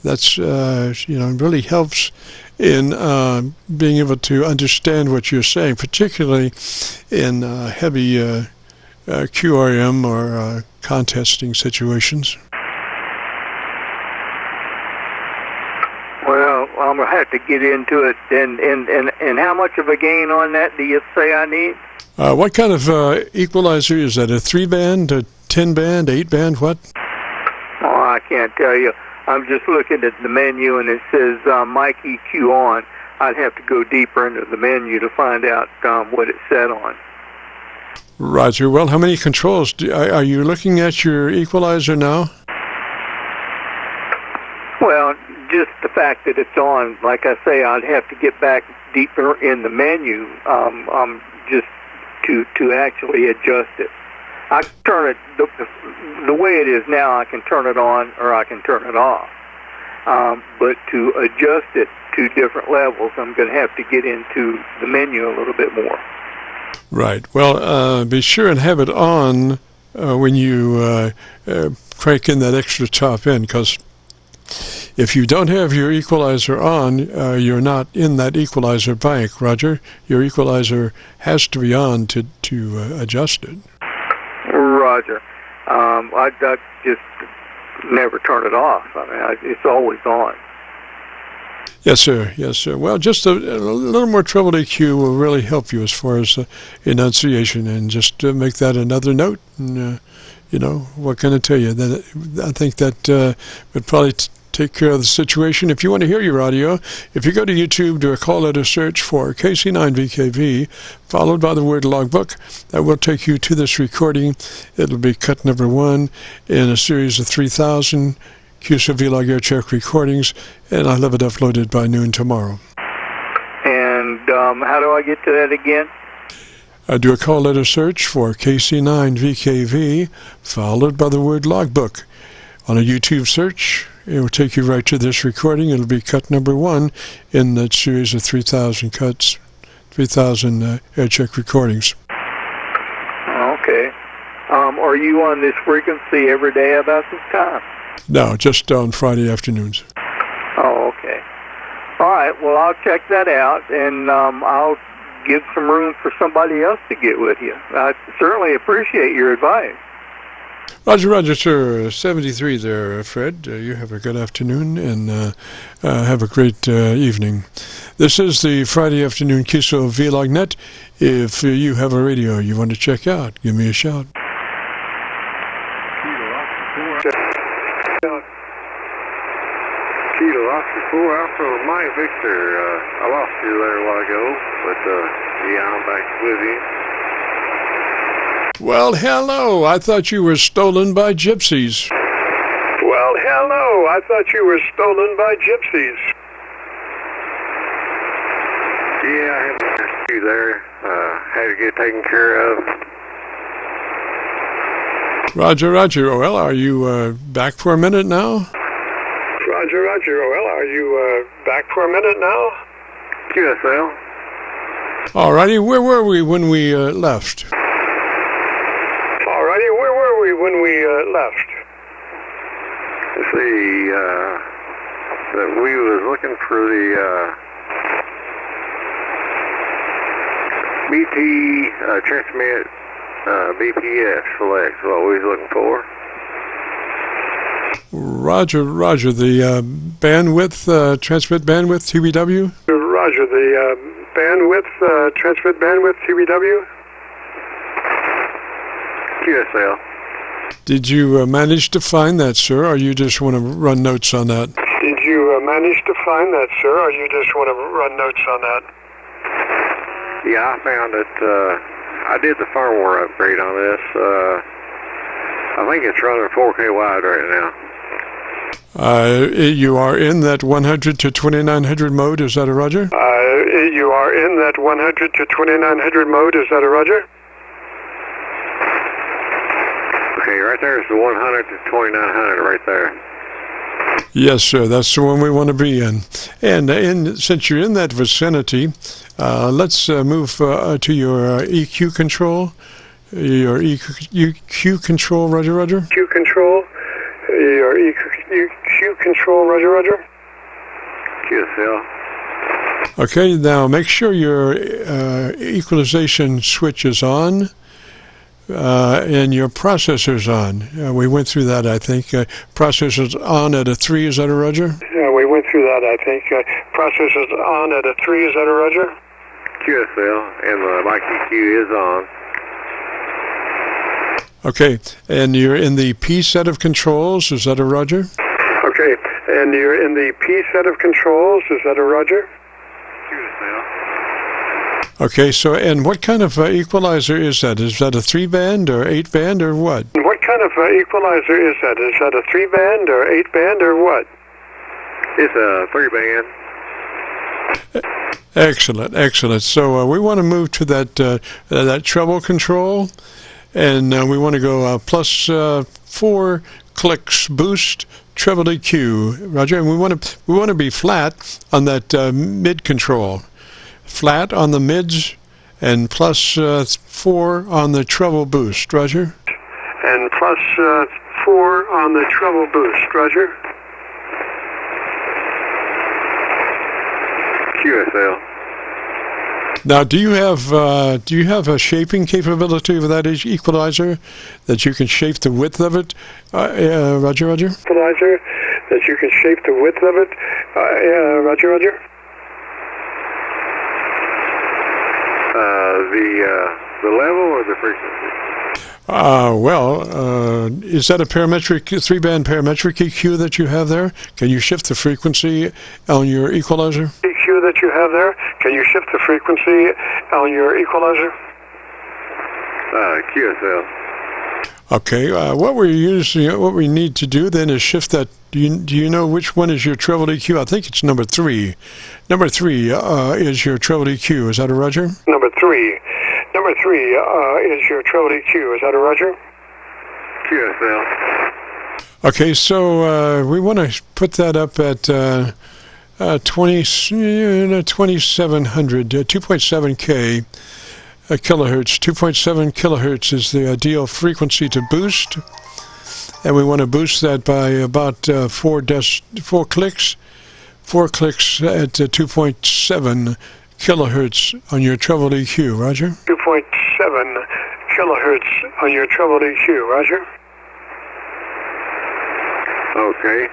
That's really helps in being able to understand what you're saying, particularly in heavy QRM or contesting situations. Well, I'm gonna have to get into it. And how much of a gain on that do you say I need? What kind of equalizer is that? A 3-band, a 10-band, 8-band? What? Oh, I can't tell you. I'm just looking at the menu and it says mic EQ on. I'd have to go deeper into the menu to find out what it's set on. Roger. Well, how many controls? Are you looking at your equalizer now? Well, just the fact that it's on, like I say, I'd have to get back deeper in the menu just to actually adjust it. I turn it, the way it is now, I can turn it on or I can turn it off. But to adjust it to different levels, I'm going to have to get into the menu a little bit more. Right. Well, be sure and have it on when you crank in that extra top end, because if you don't have your equalizer on, you're not in that equalizer bank, Roger. Your equalizer has to be on to adjust it. Roger. I just never turn it off. I mean, it's always on. Yes, sir. Yes, sir. Well, just a little more treble EQ will really help you as far as enunciation, and just make that another note. And, what can I tell you? I think that would probably take care of the situation. If you want to hear your audio, if you go to YouTube, do a call letter search for KC9VKV, followed by the word logbook. That will take you to this recording. It'll be cut number 1 in a series of 3,000 Qso-Vlog AIRCHECK recordings, and I'll have it uploaded by noon tomorrow. And how do I get to that again? Do a call letter search for KC9VKV, followed by the word logbook. On a YouTube search, it will take you right to this recording. It'll be cut number 1 in that series of 3,000 cuts, 3,000 AIRCHECK recordings. Okay. Are you on this frequency every day about this time? No, just on Friday afternoons. Oh, okay. All right. Well, I'll check that out, and I'll give some room for somebody else to get with you. I certainly appreciate your advice. Roger, roger, sir. 73 there, Fred. You have a good afternoon, and have a great evening. This is the Friday afternoon Qso-Vlog net. If you have a radio you want to check out, give me a shout. Kilo Oscar 4 Alpha Mike Victor. I lost you there a while ago, but yeah, I'm back with you. Well, hello. I thought you were stolen by gypsies. Well, hello. I thought you were stolen by gypsies. Yeah, I had a few there. Had to get taken care of. Roger, roger. Well, are you back for a minute now? Roger, roger. Well, are you back for a minute now? QSL. All righty. Where were we when we left? Alrighty, where were we when we left? Let's see, that we was looking for the BT transmit BPS select, is what we was looking for. Roger, roger. The bandwidth, transmit bandwidth, TBW? Roger, the bandwidth, transmit bandwidth, TBW? QSL. Did you manage to find that, sir, or you just want to run notes on that? Did you manage to find that, sir, or you just want to run notes on that? Yeah, I found it. I did the firmware upgrade on this. I think it's running 4K wide right now. You are in that 100 to 2900 mode, is that a roger? You are in that 100 to 2900 mode, is that a roger? Okay, right there is the 100 to 2900 right there. Yes, sir, that's the one we want to be in. And since you're in that vicinity, let's move to your EQ control. Your EQ control, roger, roger. EQ control. Your EQ control, roger, roger. QSL. Okay, now make sure your equalization switch is on. And your processor's on. We went through that, I think. Processor's on at a 3, is that a roger? Yeah, we went through that, I think. Processor's on at a 3, is that a roger? QSL, and the mic EQ is on. Okay, and you're in the P set of controls, is that a roger? Okay, and you're in the P set of controls, is that a roger? QSL. Okay, so, and what kind of equalizer is that? Is that a 3-band or 8-band or what? What kind of equalizer is that? Is that a 3-band or 8-band or what? It's a 3-band. Excellent, excellent. So we want to move to that treble control, and we want to go plus 4 clicks boost treble EQ, Roger. And we want to be flat on that mid control. Flat on the mids and plus 4 on the treble boost, Roger. And plus 4 on the treble boost, Roger. QSL. Now, do you have a shaping capability of that equalizer that you can shape the width of it, Roger, Roger? Equalizer that you can shape the width of it, Roger, Roger. The level or the frequency? Is that a parametric 3-band parametric EQ that you have there? Can you shift the frequency on your equalizer? EQ that you have there? Can you shift the frequency on your equalizer? QSL. Okay. What we need to do then is shift that. Do you know which one is your treble EQ? I think it's number 3. Number 3 is your treble EQ. Is that a Roger? Number 3. Number 3 is your treble EQ. Is that a Roger? QSL. Okay, so we want to put that up at 2700, 2.7K kilohertz. 2.7 kilohertz is the ideal frequency to boost, and we want to boost that by about 4 clicks. 4 clicks at 2.7 kilohertz on your treble EQ, Roger. 2.7 kilohertz on your treble EQ, Roger. Okay.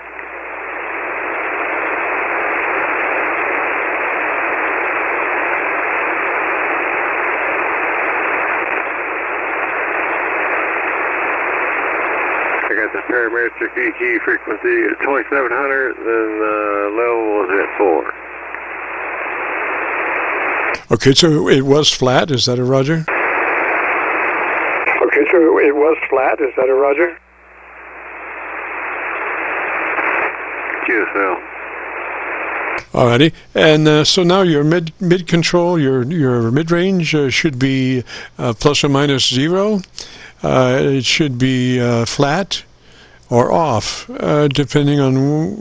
I got the parametric EQ frequency at 2700, then the level was at 4. Okay, so it was flat. Is that a Roger? Okay, so it was flat. Is that a Roger? QSL. Alrighty, and so now your mid control, your mid range should be plus or minus 0. It should be flat or off, depending on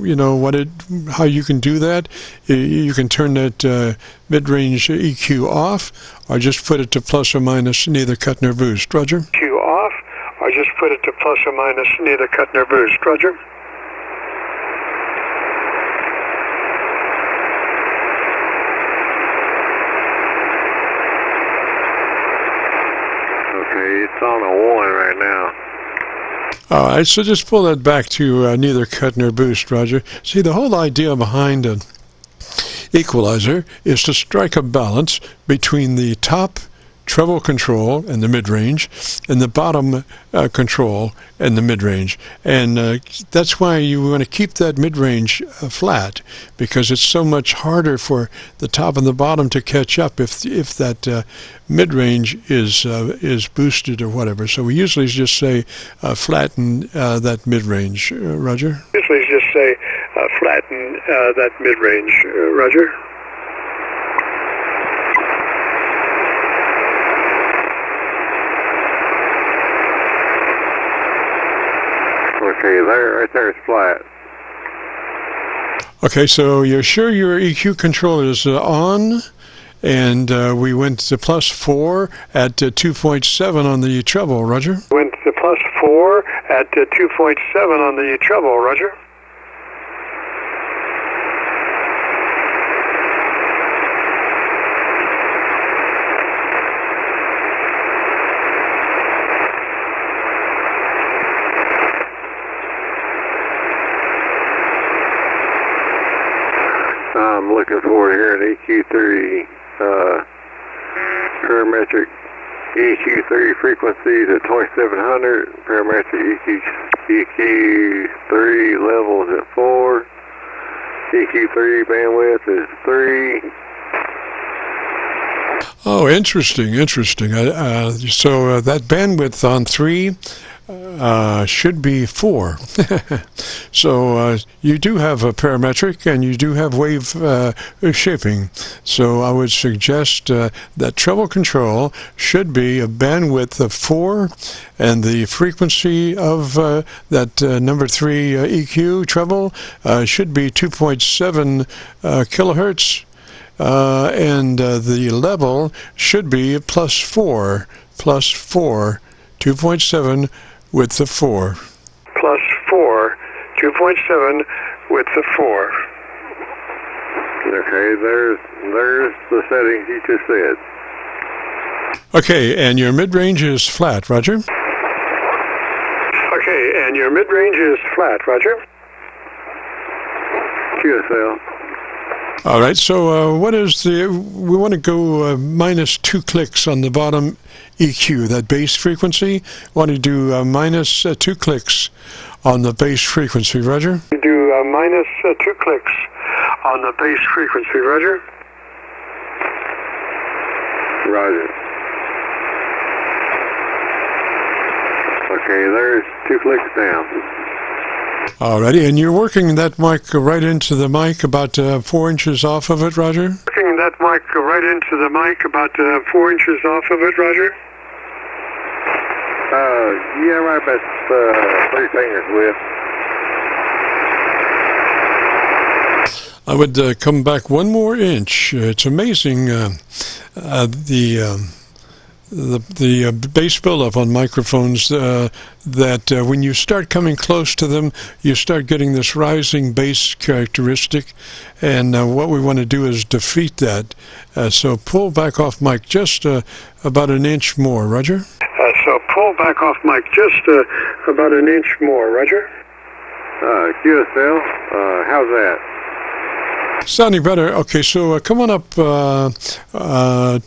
how you can do that. You can turn that mid range EQ off, or just put it to plus or minus neither cut nor boost. Roger. EQ off, or just put it to plus or minus neither cut nor boost. Roger. It's on a 1 right now. All right, so just pull that back to neither cut nor boost, Roger. See, the whole idea behind an equalizer is to strike a balance between the top treble control and the mid-range and the bottom control and the mid-range. And that's why you want to keep that mid-range flat, because it's so much harder for the top and the bottom to catch up if that mid-range is boosted or whatever. So we usually just say flatten that mid-range, Roger. Usually just say flatten that mid-range, Roger. Okay, right there it's flat. Okay, so you're sure your EQ control is on, and we went to plus 4 at 2.7 on the treble, Roger. Went to plus 4 at 2.7 on the treble, Roger. I'm looking for here an EQ3 parametric EQ3 frequencies at 2700, parametric EQ3 levels at 4, EQ3 bandwidth is 3. Oh, interesting. So that bandwidth on 3 should be 4. So you do have a parametric and you do have wave shaping. So I would suggest that treble control should be a bandwidth of 4, and the frequency of that number 3 EQ treble should be 2.7 kilohertz. And the level should be plus 4, 2.7 with the 4. Plus 4, 2.7 with the 4. Okay, there's the settings you just said. Okay, and your mid-range is flat, Roger? Okay, and your mid-range is flat, Roger? QSL. All right, so what is we want to go minus 2 clicks on the bottom EQ, that bass frequency. Want to do minus 2 clicks on the bass frequency, Roger? Do minus 2 clicks on the bass frequency, Roger? Roger. Okay, there's 2 clicks down. Alrighty, and you're working that mic right into the mic, about 4 inches off of it, Roger? Working that mic mic right into the mic, about 4 inches off of it, Roger? Yeah, right about 3 fingers width. I would come back 1 more inch. It's amazing the bass buildup on microphones that when you start coming close to them, you start getting this rising bass characteristic, and what we want to do is defeat that. So pull back off mic just about an inch more, Roger. So pull back off mic just about an inch more, Roger. QSL, how's that? Sounding better. Okay, so come on up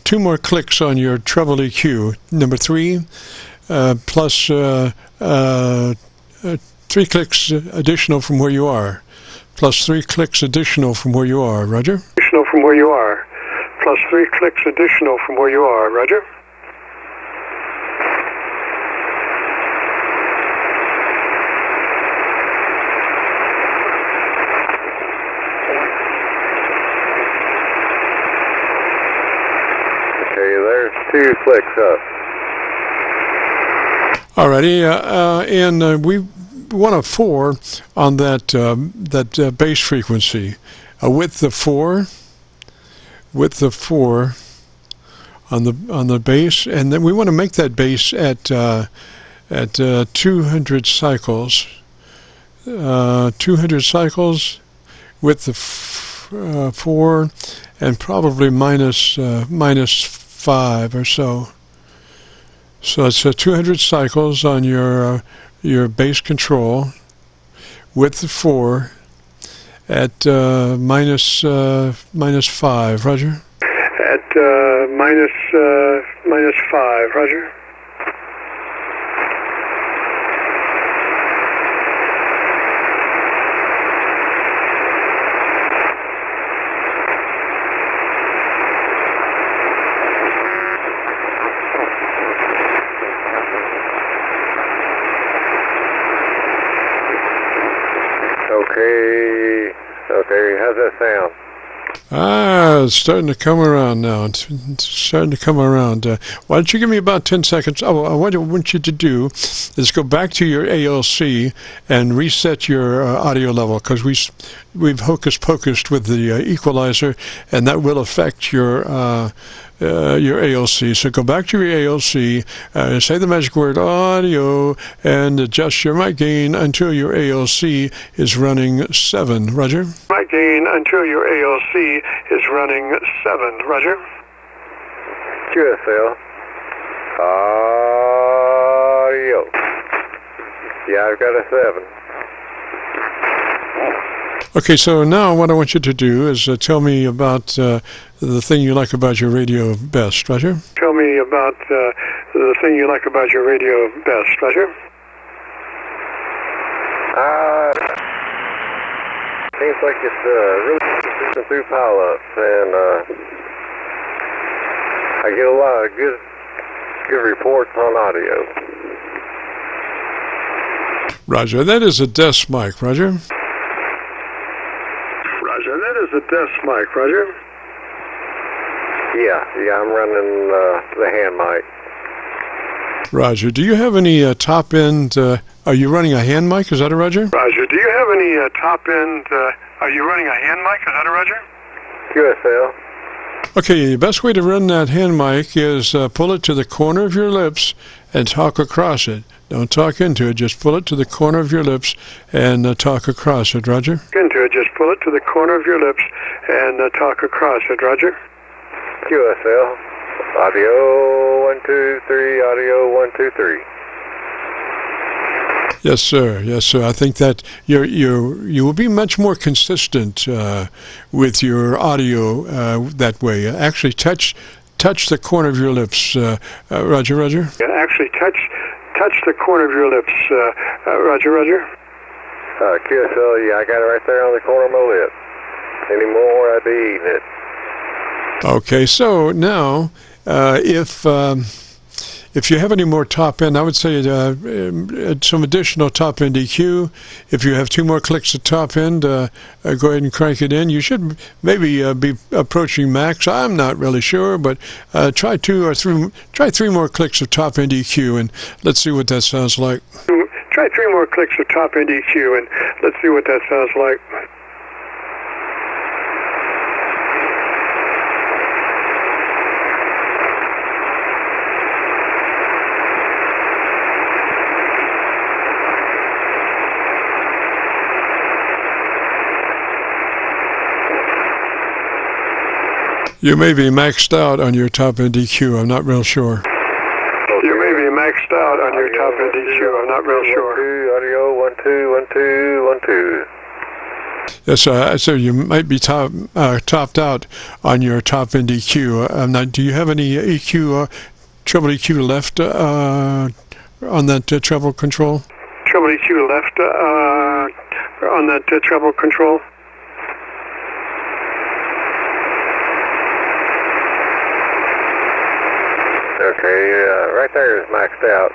2 more clicks on your treble EQ. Number 3, plus 3 clicks additional from where you are. Plus 3 clicks additional from where you are, Roger. Additional from where you are. Plus 3 clicks additional from where you are, Roger. There's 2 clicks up. Alrighty, and we want a 4 on that bass frequency. Width of 4 on the bass, and then we want to make that bass at 200 cycles. 200 cycles with the 4, and probably minus 5 or so. So it's 200 cycles on your bass control with the 4 at minus 5, Roger. At minus 5, Roger. Okay, how's that sound? It's starting to come around now. It's starting to come around. Why don't you give me about 10 seconds? Oh, what I want you to do is go back to your ALC and reset your audio level, because we've hocus-pocused with the equalizer, and that will affect your ALC. So go back to your ALC, say the magic word audio, and adjust your mic gain until your ALC is running 7. Roger? Mic gain until your ALC is running 7. Roger? QSL. Audio. Yeah, I've got a 7. Okay, so now what I want you to do is tell me about the thing you like about your radio best, Roger. Tell me about the thing you like about your radio best, Roger. Seems like it's really consistent through pileups, and I get a lot of good reports on audio. Roger, that is a desk mic, Roger. Roger, that is a desk mic, Roger. Yeah, I'm running the hand mic. Roger, do you have any top end? Are you running a hand mic? Is that a Roger? Roger, do you have any top end? Are you running a hand mic? Is that a Roger? QSL. Okay, the best way to run that hand mic is pull it to the corner of your lips and talk across it. Don't talk into it, just pull it to the corner of your lips and talk across it, Roger. Into it, just pull it to the corner of your lips and talk across it, Roger. QSL. Audio 1 2 3. Audio 1 2 3. Yes, sir. Yes, sir. I think that you will be much more consistent with your audio that way. Actually, touch the corner of your lips, Roger. Roger. Yeah, actually, touch the corner of your lips, Roger. Roger. QSL. Yeah, I got it right there on the corner of my lip. Any more, I'd be eating it. Okay, so now if you have any more top end, I would say some additional top end EQ. If you have 2 more clicks of top end, go ahead and crank it in. You should maybe be approaching max. I'm not really sure, but try 3 more clicks of top end EQ, and let's see what that sounds like. Try 3 more clicks of top end EQ, and let's see what that sounds like. You may be maxed out on your top end EQ. I'm not real sure. You may be maxed out on your top end EQ. I'm not real sure. Audio 1 2 1 2 1 2. Yes, so you might be topped out on your top end EQ. Do you have any EQ, treble EQ left on that treble control? Treble EQ left on that treble control. Okay, right there is maxed out.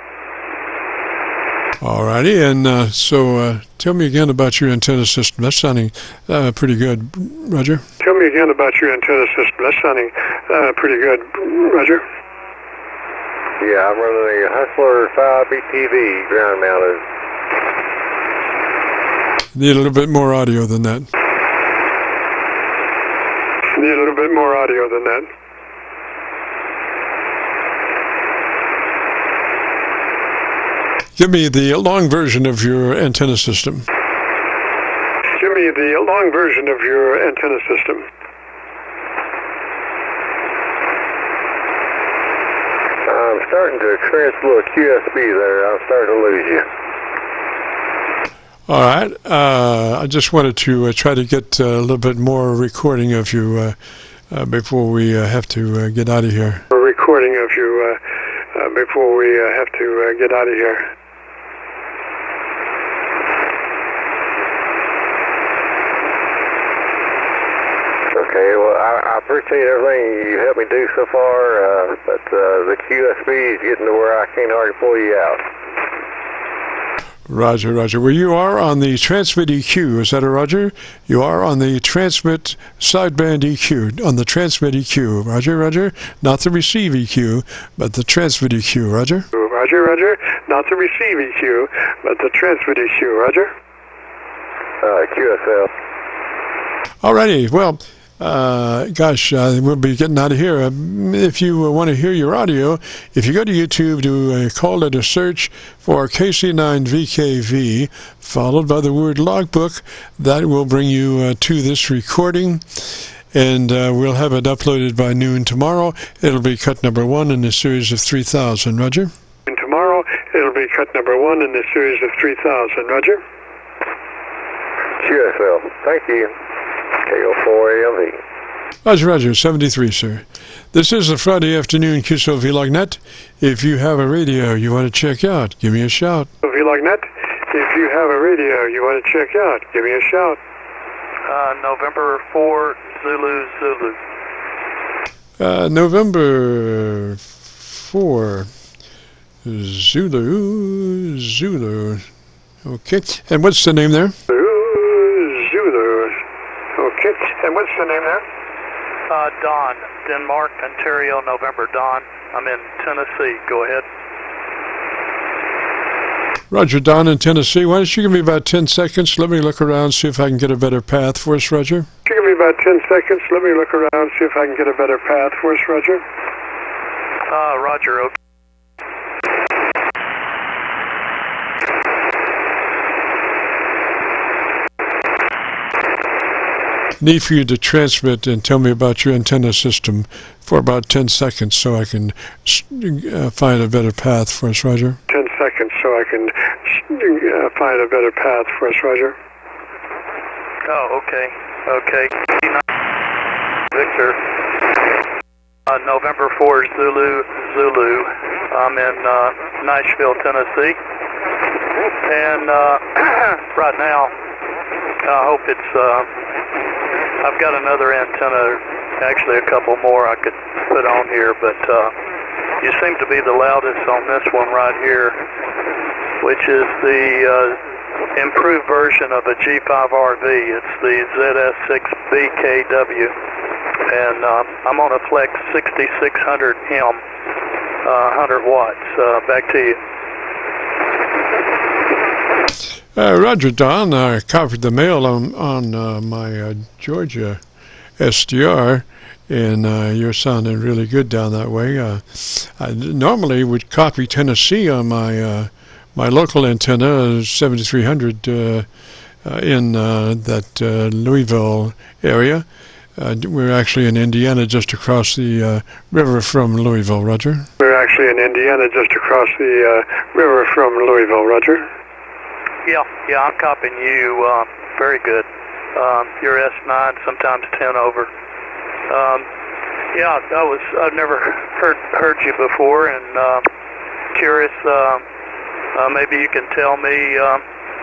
Alrighty, and so tell me again about your antenna system. That's sounding pretty good, Roger. Tell me again about your antenna system. That's sounding pretty good, Roger. Yeah, I'm running a Hustler 5 BTV ground mounted. Need a little bit more audio than that. Need a little bit more audio than that. Give me the long version of your antenna system. Give me the long version of your antenna system. I'm starting to experience a little QSB there. I'm starting to lose you. All right. I just wanted to try to get a little bit more recording of you before we have to get out of here. A recording of you before we have to get out of here. Okay, well, I appreciate everything you helped me do so far, but the QSB is getting to where I can't hardly pull you out. Roger, Roger. Well, you are on the transmit EQ. Is that a Roger? You are on the transmit sideband EQ, on the transmit EQ. Roger, Roger. Not the receive EQ, but the transmit EQ. Roger. Roger, Roger. Not the receive EQ, but the transmit EQ. Roger. QSL. Alrighty. Well, we'll be getting out of here. If you want to hear your audio, if you go to YouTube, do a call it a search for KC9VKV, followed by the word logbook. That will bring you to this recording, and we'll have it uploaded by noon tomorrow. It'll be cut number 1 in a series of 3,000. Roger. And tomorrow, it'll be cut number 1 in the series of 3,000. Roger. QSL. Thank you. KO4ALV. Roger, Roger, 73, sir. This is the Friday afternoon Qso-Vlog net. If you have a radio you want to check out, give me a shout. Vlog net. If you have a radio you want to check out, give me a shout. November 4, Zulu, Zulu. November 4, Zulu, Zulu. Okay, and what's the name there? Zulu. Okay, and what's the name there? Don, Denmark, Ontario, November, Don. I'm in Tennessee. Go ahead. Roger, Don in Tennessee. Why don't you give me about 10 seconds? Let me look around, see if I can get a better path for us, Roger. Give me about 10 seconds. Let me look around, see if I can get a better path for us, Roger. Roger, okay. Need for you to transmit and tell me about your antenna system for about 10 seconds so I can find a better path for us, Roger. 10 seconds so I can find a better path for us, Roger. Oh, okay. Okay. Victor. November 4, Zulu, Zulu. I'm in Nashville, Tennessee. And right now, I hope it's... I've got another antenna, actually a couple more I could put on here, but You seem to be the loudest on this one right here, which is the improved version of a G5RV. It's the ZS6BKW, and I'm on a Flex 6600M, 100 watts. Back to you. Roger, Don. I copied the mail on my Georgia SDR, and you're sounding really good down that way. I normally would copy Tennessee on my my local antenna, 7300, in that Louisville area. We're actually in Indiana, just across the river from Louisville, Roger. We're actually in Indiana, just across the river from Louisville, Roger. Yeah, I'm copying you. Very good. You're S9, sometimes 10 over. Yeah, I've never heard you before, and curious. Maybe you can tell me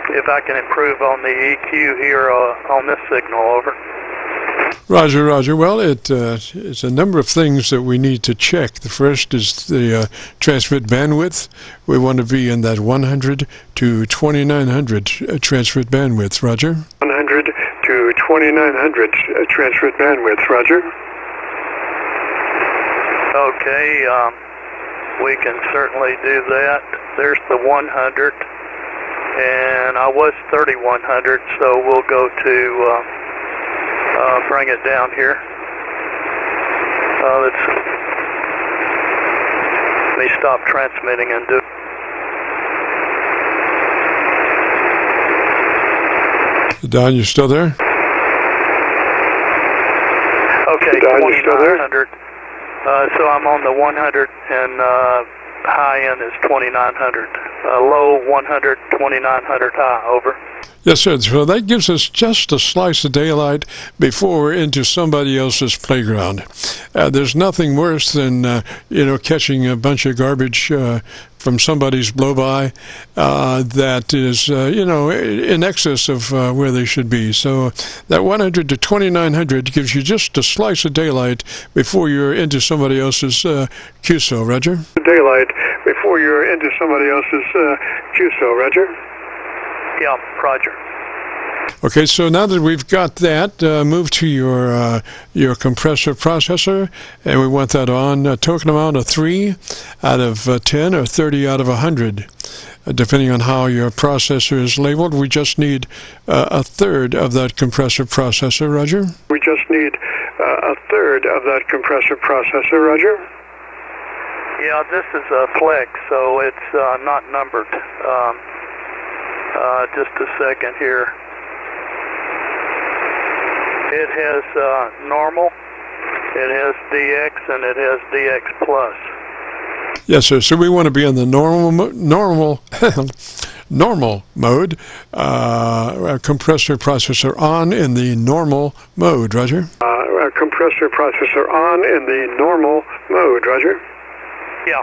if I can improve on the EQ here on this signal. Over. Roger. Well, it's a number of things that we need to check. The first is the transmit bandwidth. We want to be in that 100 to 2900 transmit bandwidth, Roger. 100 to 2900 transmit bandwidth, Roger. Okay, we can certainly do that. There's the 100, and I was 3100, so we'll go to bring it down here. Let me stop transmitting and do. Don, you still there? Okay, Don, you still there? 2900. So I'm on the 100, and high end is 2900. Low 100, 2900 high. Over. Yes, sir. So that gives us just a slice of daylight before we're into somebody else's playground. There's nothing worse than catching a bunch of garbage from somebody's blow-by that is in excess of where they should be. So that 100 to 2900 gives you just a slice of daylight before you're into somebody else's QSO, Roger. Daylight before you're into somebody else's QSO, Roger. Yeah, Roger. Okay, so now that we've got that, move to your compressor processor, and we want that on a token amount of 3 out of 10 or 30 out of 100. Depending on how your processor is labeled, we just need a third of that compressor processor, Roger. We just need a third of that compressor processor, Roger. Yeah, this is a Flex, so it's not numbered. Just a second here. It has normal, it has DX, and it has DX plus. Yes, sir. So we want to be in the normal mode. Compressor processor on in the normal mode, Roger. Compressor processor on in the normal mode, Roger. Yeah,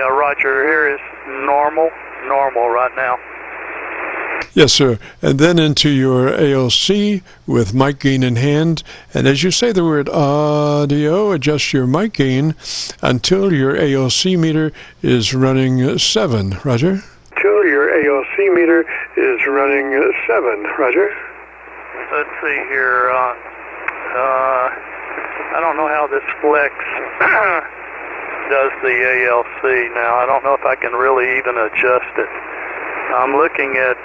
Roger. Here is normal right now. Yes, sir. And then into your ALC with mic gain in hand. And as you say the word audio, adjust your mic gain until your ALC meter is running 7, Roger. Until your ALC meter is running 7, Roger. Let's see here. I don't know how this Flex does the ALC now. I don't know if I can really even adjust it. I'm looking at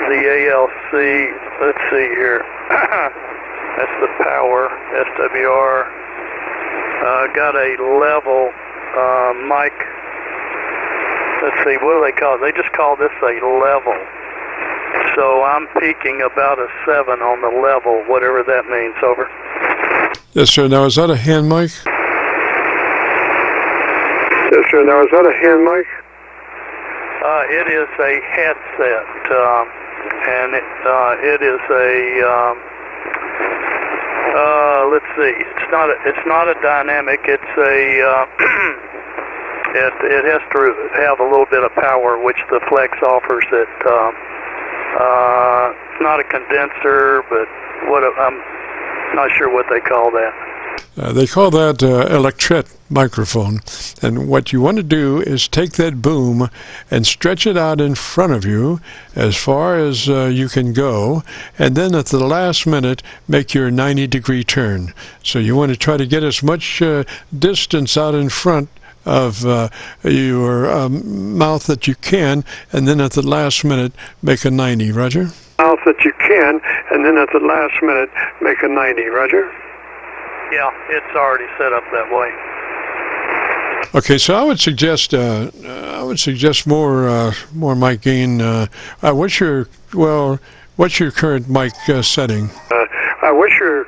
the ALC. Let's see here. That's the power, SWR. Got a level mic. Let's see, what do they call it? They just call this a level. So I'm peaking about a 7 on the level, whatever that means. Over. Yes, sir. Now, is that a hand mic? Yes, sir. Now, is that a hand mic? It is a headset, and it is a. Let's see. It's not a dynamic. It's a. It has to have a little bit of power, which the Flex offers. It. It's not a condenser, but I'm not sure what they call that. They call that microphone. And what you want to do is take that boom and stretch it out in front of you as far as you can go, and then at the last minute make your 90-degree turn. So you want to try to get as much distance out in front of your mouth that you can, and then at the last minute make a 90. Roger? Mouth that you can, and then at the last minute make a 90. Roger? Yeah, it's already set up that way. Okay, so I would suggest more mic gain. What's your current mic setting? What's your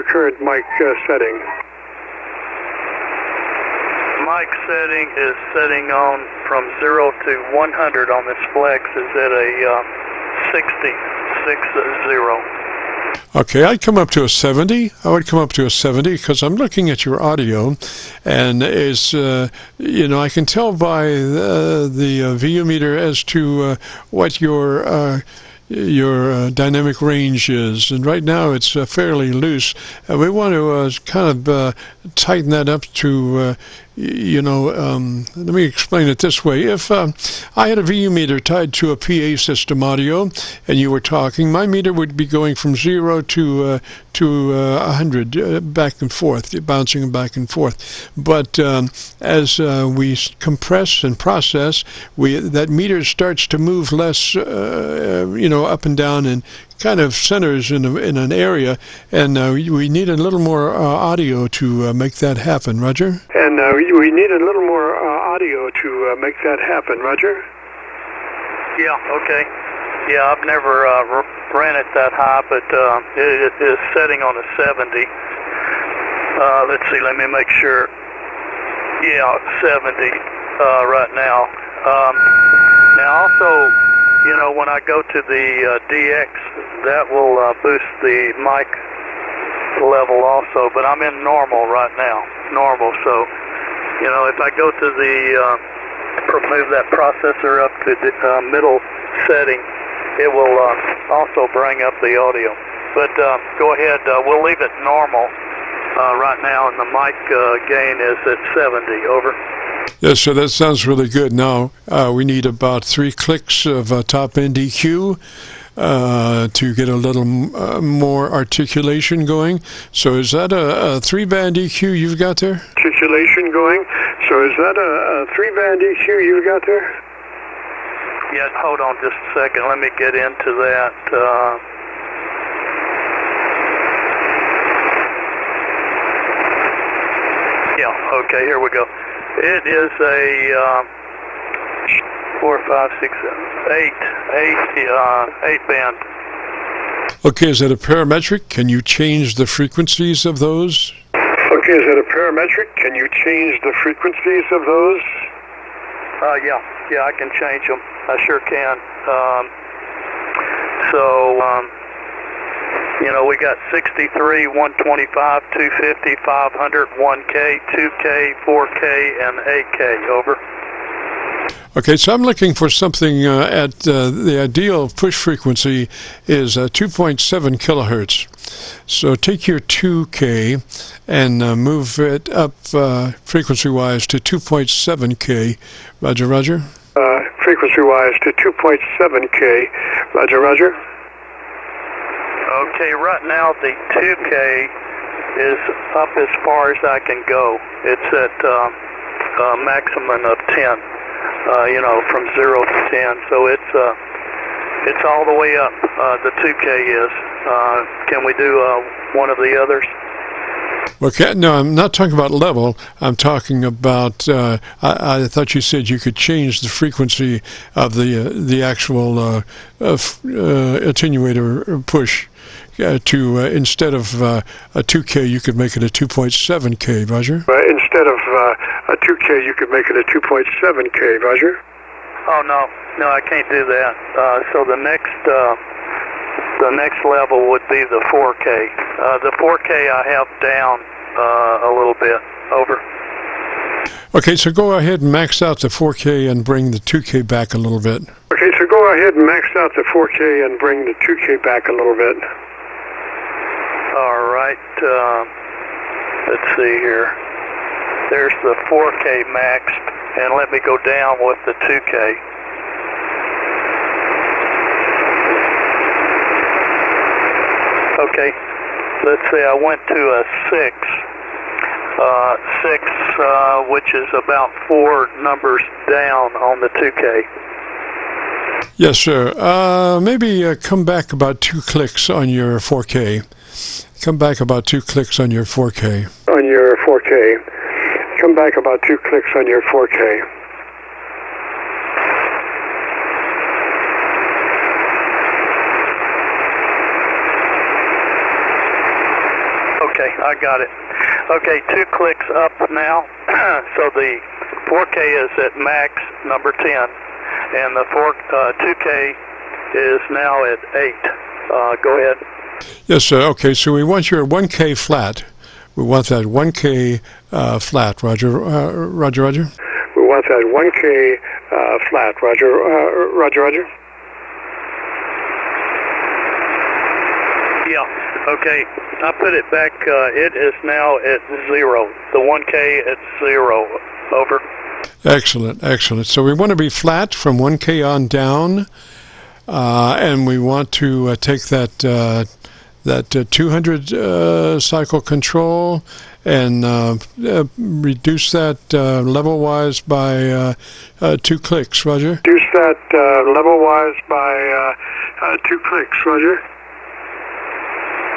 current mic setting? Mic setting is setting on from 0 to 100 on this flex is at a 60. Okay, I'd come up to a 70. I would come up to a 70 because I'm looking at your audio, and is I can tell by the VU meter as to what your dynamic range is, and right now it's fairly loose. We want to kind of tighten that up to let me explain it this way. If I had a VU meter tied to a PA system audio and you were talking, my meter would be going from 0 to 100, back and forth, bouncing back and forth. But as we compress and process, that meter starts to move less, up and down, and kind of centers in an area, and we need a little more audio to make that happen. Roger? And we need a little more audio to make that happen. Roger? Yeah, okay. Yeah, I've never ran it that high, but it is setting on a 70. Let's see, let me make sure. Yeah, 70 right now. Now also, when I go to the DX, that will boost the mic level also, but I'm in normal right now. Normal, so, if I go to the, move that processor up to the middle setting, it will also bring up the audio. But go ahead, we'll leave it normal right now, and the mic gain is at 70, over. Yes, so that sounds really good. Now, we need about 3 clicks of top-end EQ to get a little more articulation going. So is that a 3-band EQ you've got there? Articulation going. So is that a 3-band EQ you've got there? Yeah, hold on just a second. Let me get into that. Yeah, okay, here we go. It is a 4, 5, 6, 7, 8 band. Okay, is that a parametric? Can you change the frequencies of those? Okay, is that a parametric? Can you change the frequencies of those? Yeah, I can change them. I sure can. We got 63, 125, 250, 500, 1K, 2K, 4K, and 8K. Over. Okay, so I'm looking for something at the ideal push frequency is 2.7 kilohertz. So take your 2K and move it up frequency-wise to 2.7K. Roger, Roger? Frequency-wise to 2.7K. Roger, Roger? Okay, right now the 2K is up as far as I can go. It's at a maximum of 10. From 0 to 10. So it's all the way up. The 2K is. Can we do one of the others? Okay, no, I'm not talking about level. I'm talking about. I thought you said you could change the frequency of the actual attenuator push to instead of a 2K, you could make it a 2.7K. Roger. Instead of a 2K, you could make it a 2.7K. Roger. Oh no, I can't do that. So the next level would be the 4K. The 4K I have down a little bit. Over. Okay, so go ahead and max out the 4K and bring the 2K back a little bit. Okay, so go ahead and max out the 4K and bring the 2K back a little bit. All right. Let's see here. There's the 4K max, and let me go down with the 2K. Okay, let's say I went to a 6, which is about 4 numbers down on the 2K. Yes, sir. Maybe come back about 2 clicks on your 4K. Come back about 2 clicks on your 4K. On your 4K. Come back about 2 clicks on your 4K. Okay, I got it. Okay, 2 clicks up now. So the 4K is at max number 10, and the 2K is now at 8. Go ahead. Yes, sir. Okay, so we want your 1K flat. We want that 1K flat. Roger, Roger, Roger. We want that 1K flat. Roger, Roger, Roger. Yeah, okay. I put it back. It is now at 0. The 1K at 0. Over. Excellent, excellent. So we want to be flat from 1K on down, and we want to take that 200 cycle control and reduce that level-wise by 2 clicks. Roger. Reduce that level-wise by 2 clicks. Roger.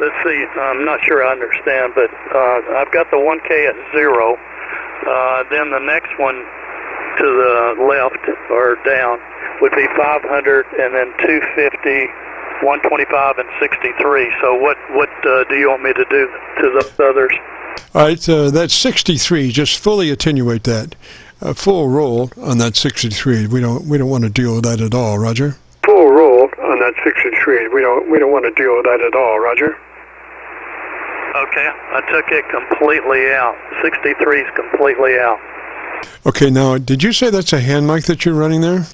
Let's see. I'm not sure I understand, but I've got the 1K at 0. Then the next one to the left or down would be 500, and then 250, 125, and 63. So what do you want me to do to those others? All right, that's 63. Just fully attenuate that. Full roll on that 63. We don't want to deal with that at all. Roger. Full roll on that 63. We don't want to deal with that at all. Roger. Okay, I took it completely out. 63 is completely out. Okay, now, did you say that's a hand mic that you're running there?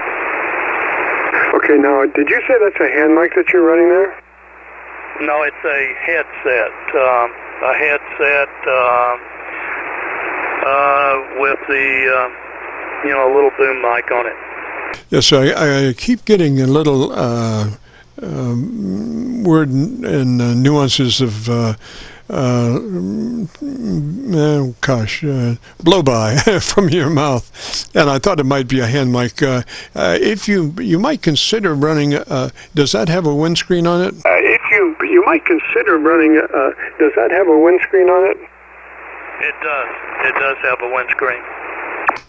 Okay, now, did you say that's a hand mic that you're running there? No, it's a headset. With the, little boom mic on it. Yes, so I keep getting a little word and nuances of blow by from your mouth, and I thought it might be a hand mic. If you might consider running, does that have a windscreen on it? If you might consider running, does that have a windscreen on it? It does. It does have a windscreen.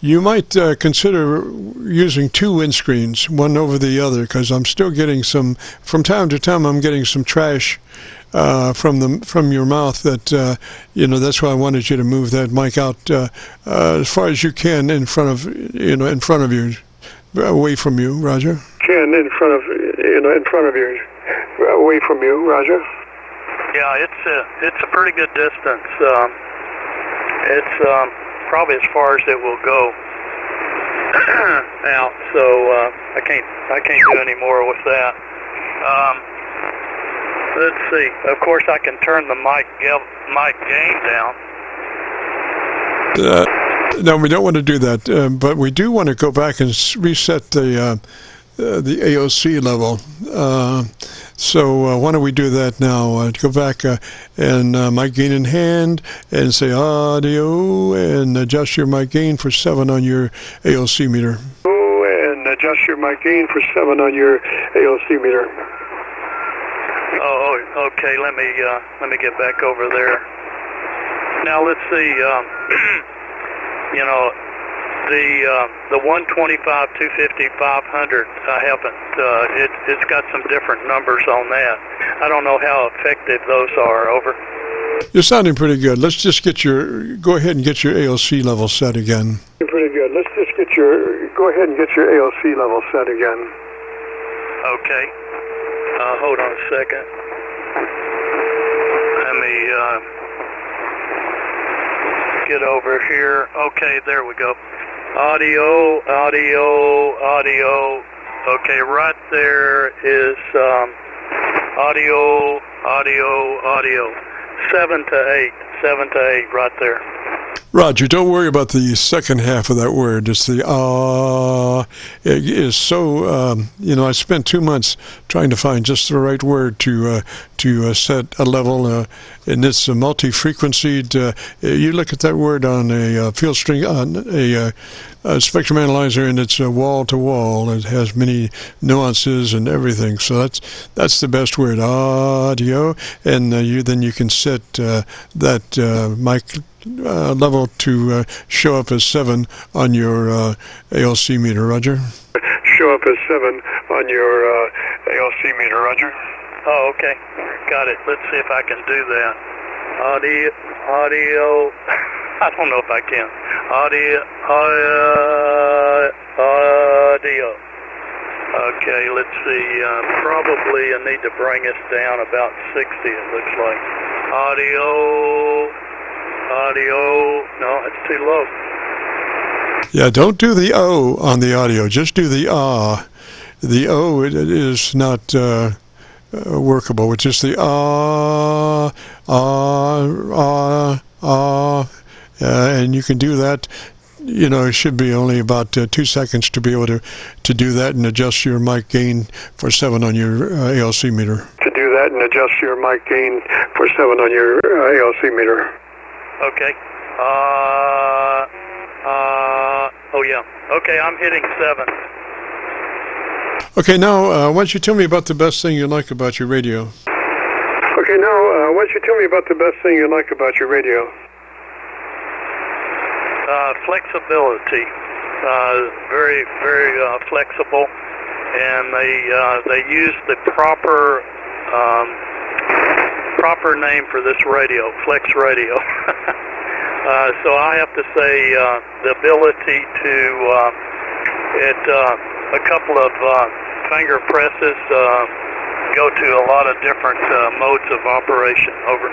You might consider using 2 windscreens, one over the other, because I'm still getting some, from time to time, I'm getting some trash from your mouth that, that's why I wanted you to move that mic out as far as you can in front of you, away from you, Roger. In front of you, away from you, Roger. Yeah, it's a pretty good distance. It's probably as far as it will go out. So I can't do any more with that. Let's see. Of course, I can turn the mic gain down. No, we don't want to do that. But we do want to go back and reset the AOC level. So why don't we do that now? Go back and mic gain in hand and say audio and adjust your mic gain for 7 on your AOC meter. And adjust your mic gain for 7 on your AOC meter. Oh, okay. Let me get back over there. Now let's see. The 125, 250, 500. I haven't. It's got some different numbers on that. I don't know how effective those are. Over. You're sounding pretty good. Let's just go ahead and get your AOC level set again. Pretty good. Let's just go ahead and get your AOC level set again. Okay. Hold on a second. Let me get over here. Okay, there we go. Audio. Okay, right there is audio. 7 to 8 right there. Roger, don't worry about the second half of that word. It's the It is so, I spent 2 months trying to find just the right word to set a level, and it's a multi-frequencied. You look at that word on a field string, on a spectrum analyzer, and it's wall-to-wall. It has many nuances and everything. So that's the best word, audio, and then you can set that mic level to show up as 7 on your ALC meter, Roger. Show up as 7 on your ALC meter, Roger. Oh, okay. Got it. Let's see if I can do that. Audio. I don't know if I can. Audio. Okay, let's see. Probably I need to bring us down about 60, it looks like. Audio. No, it's too low. Yeah, don't do the O on the audio. Just do the ah. The O it is not workable. It's just the and you can do that. It should be only about 2 seconds to be able to do that and adjust your mic gain for 7 on your ALC meter. To do that and adjust your mic gain for 7 on your ALC meter. Okay. Oh yeah. Okay, I'm hitting 7. Okay, now why don't you tell me about the best thing you like about your radio? Okay, now why don't you tell me about the best thing you like about your radio? Flexibility. Very, very flexible, and they use the proper name for this radio, Flex Radio. So I have to say the ability to a couple of finger presses go to a lot of different modes of operation. Over.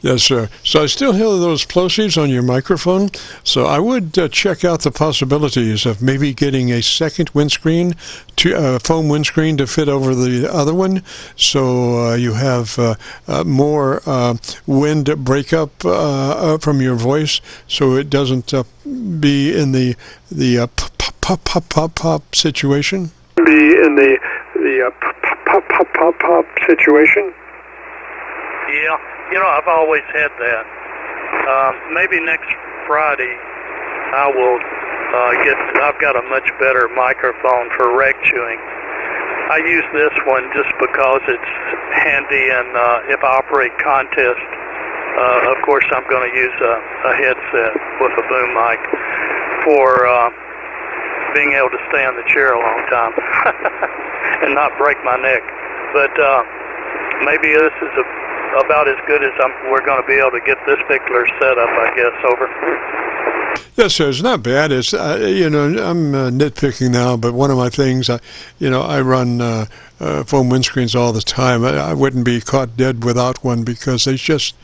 Yes, sir. So I still hear those plosives on your microphone, so I would check out the possibilities of maybe getting a second windscreen, foam windscreen to fit over the other one, so you have more wind breakup from your voice, so it doesn't be in the pop situation. Be in the pop situation. Yeah. I've always had that. Maybe next Friday I will I've got a much better microphone for reg chewing. I use this one just because it's handy, and if I operate contest, of course I'm going to use a headset with a boom mic for being able to stay in the chair a long time and not break my neck. But maybe this is about as good as we're going to be able to get this particular setup, I guess. Over. Yes, sir. It's not bad. It's I'm nitpicking now, but one of my things, I run foam windscreens all the time. I wouldn't be caught dead without one because they just,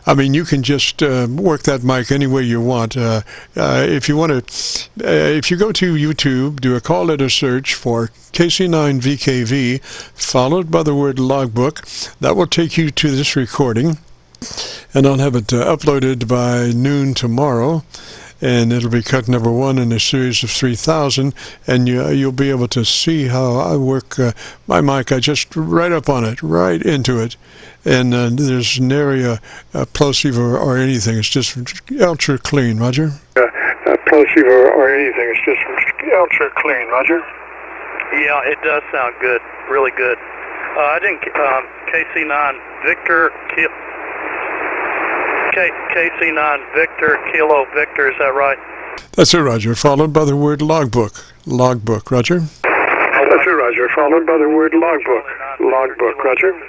you can just work that mic any way you want. If you want to, if you go to YouTube, do a call letter search for KC9VKV, followed by the word logbook. That will take you to this recording, and I'll have it uploaded by noon tomorrow. And it'll be cut number 1 in a series of 3,000, and you'll be able to see how I work my mic. I just right up on it, right into it, and there's nary a plosive or anything. It's just ultra clean, Roger. Plosive or anything. It's just ultra clean, Roger. Yeah, it does sound good, really good. I think KC9 Victor KC9 Victor Kilo Victor, is that right? That's it, Roger. Followed by the word logbook. Logbook, Roger. That's it, Roger. Followed by the word logbook. Logbook, Roger.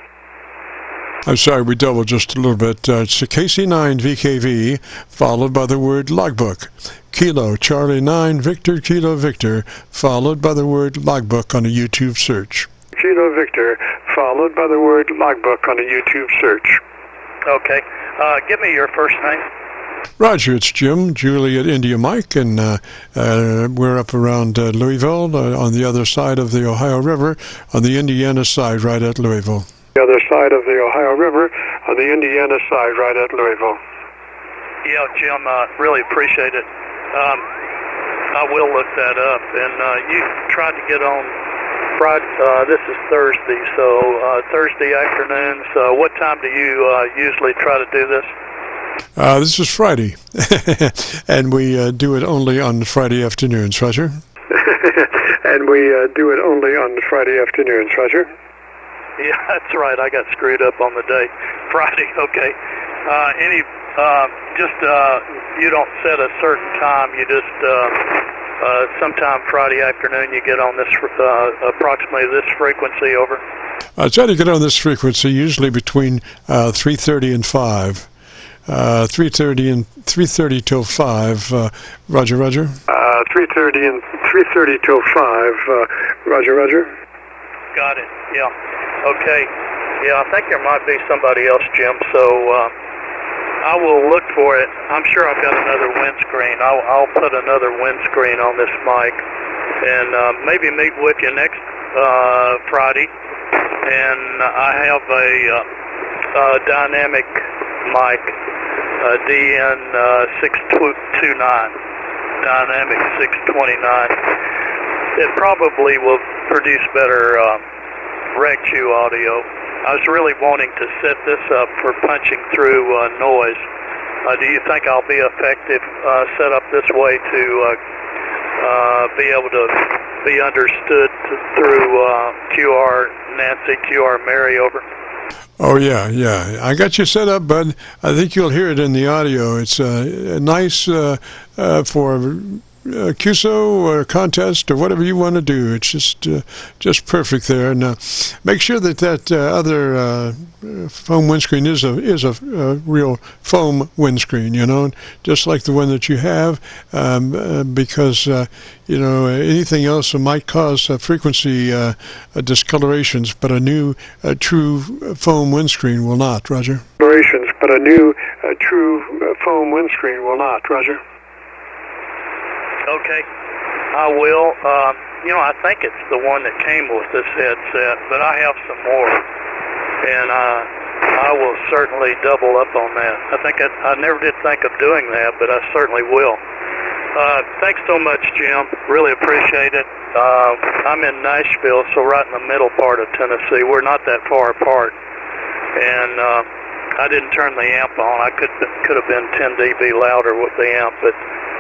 I'm sorry, we doubled just a little bit. It's a KC9VKV, followed by the word logbook. Kilo Charlie 9 Victor Kilo Victor, followed by the word logbook on a YouTube search. Kilo Victor, followed by the word logbook on a YouTube search. Okay. Give me your first name. Roger, it's Jim, Juliet India Mike, and we're up around Louisville on the other side of the Ohio River, on the Indiana side, right at Louisville. The other side of the Ohio River, on the Indiana side, right at Louisville. Yeah, Jim, really appreciate it. I will look that up. And you tried to get on Friday. This is Thursday, so Thursday afternoons. What time do you usually try to do this? This is Friday, and we do it only on Friday afternoons, Roger. And we do it only on Friday afternoons, Roger. Yeah, that's right. I got screwed up on the day. Friday, okay. You don't set a certain time. You just sometime Friday afternoon you get on this approximately this frequency. Over. I try to get on this frequency usually between 3:30 and 5. 3:30 till 5. Roger, Roger. 3:30 till 5. Roger, Roger. Got it. Yeah. Okay. Yeah, I think there might be somebody else, Jim. So I will look for it. I'm sure I've got another windscreen. I'll put another windscreen on this mic, and maybe meet with you next Friday. And I have a dynamic mic, DN629, dynamic 629. It probably will produce better RECQ audio. I was really wanting to set this up for punching through noise. Do you think I'll be effective set up this way to be able to be understood through QR Nancy, QR Mary, over? Oh, yeah. I got you set up, bud. I think you'll hear it in the audio. It's nice for QSO or contest or whatever you want to do. It's just perfect there. And make sure that other foam windscreen is a real foam windscreen, just like the one that you have, because anything else might cause frequency discolorations, but a new true foam windscreen will not. Roger. But a new true foam windscreen will not. Roger. Okay, I will. I think it's the one that came with this headset, but I have some more, and I will certainly double up on that. I never did think of doing that, but I certainly will. Thanks so much, Jim. Really appreciate it. I'm in Nashville, so right in the middle part of Tennessee. We're not that far apart, and I didn't turn the amp on. I could have been 10 dB louder with the amp, but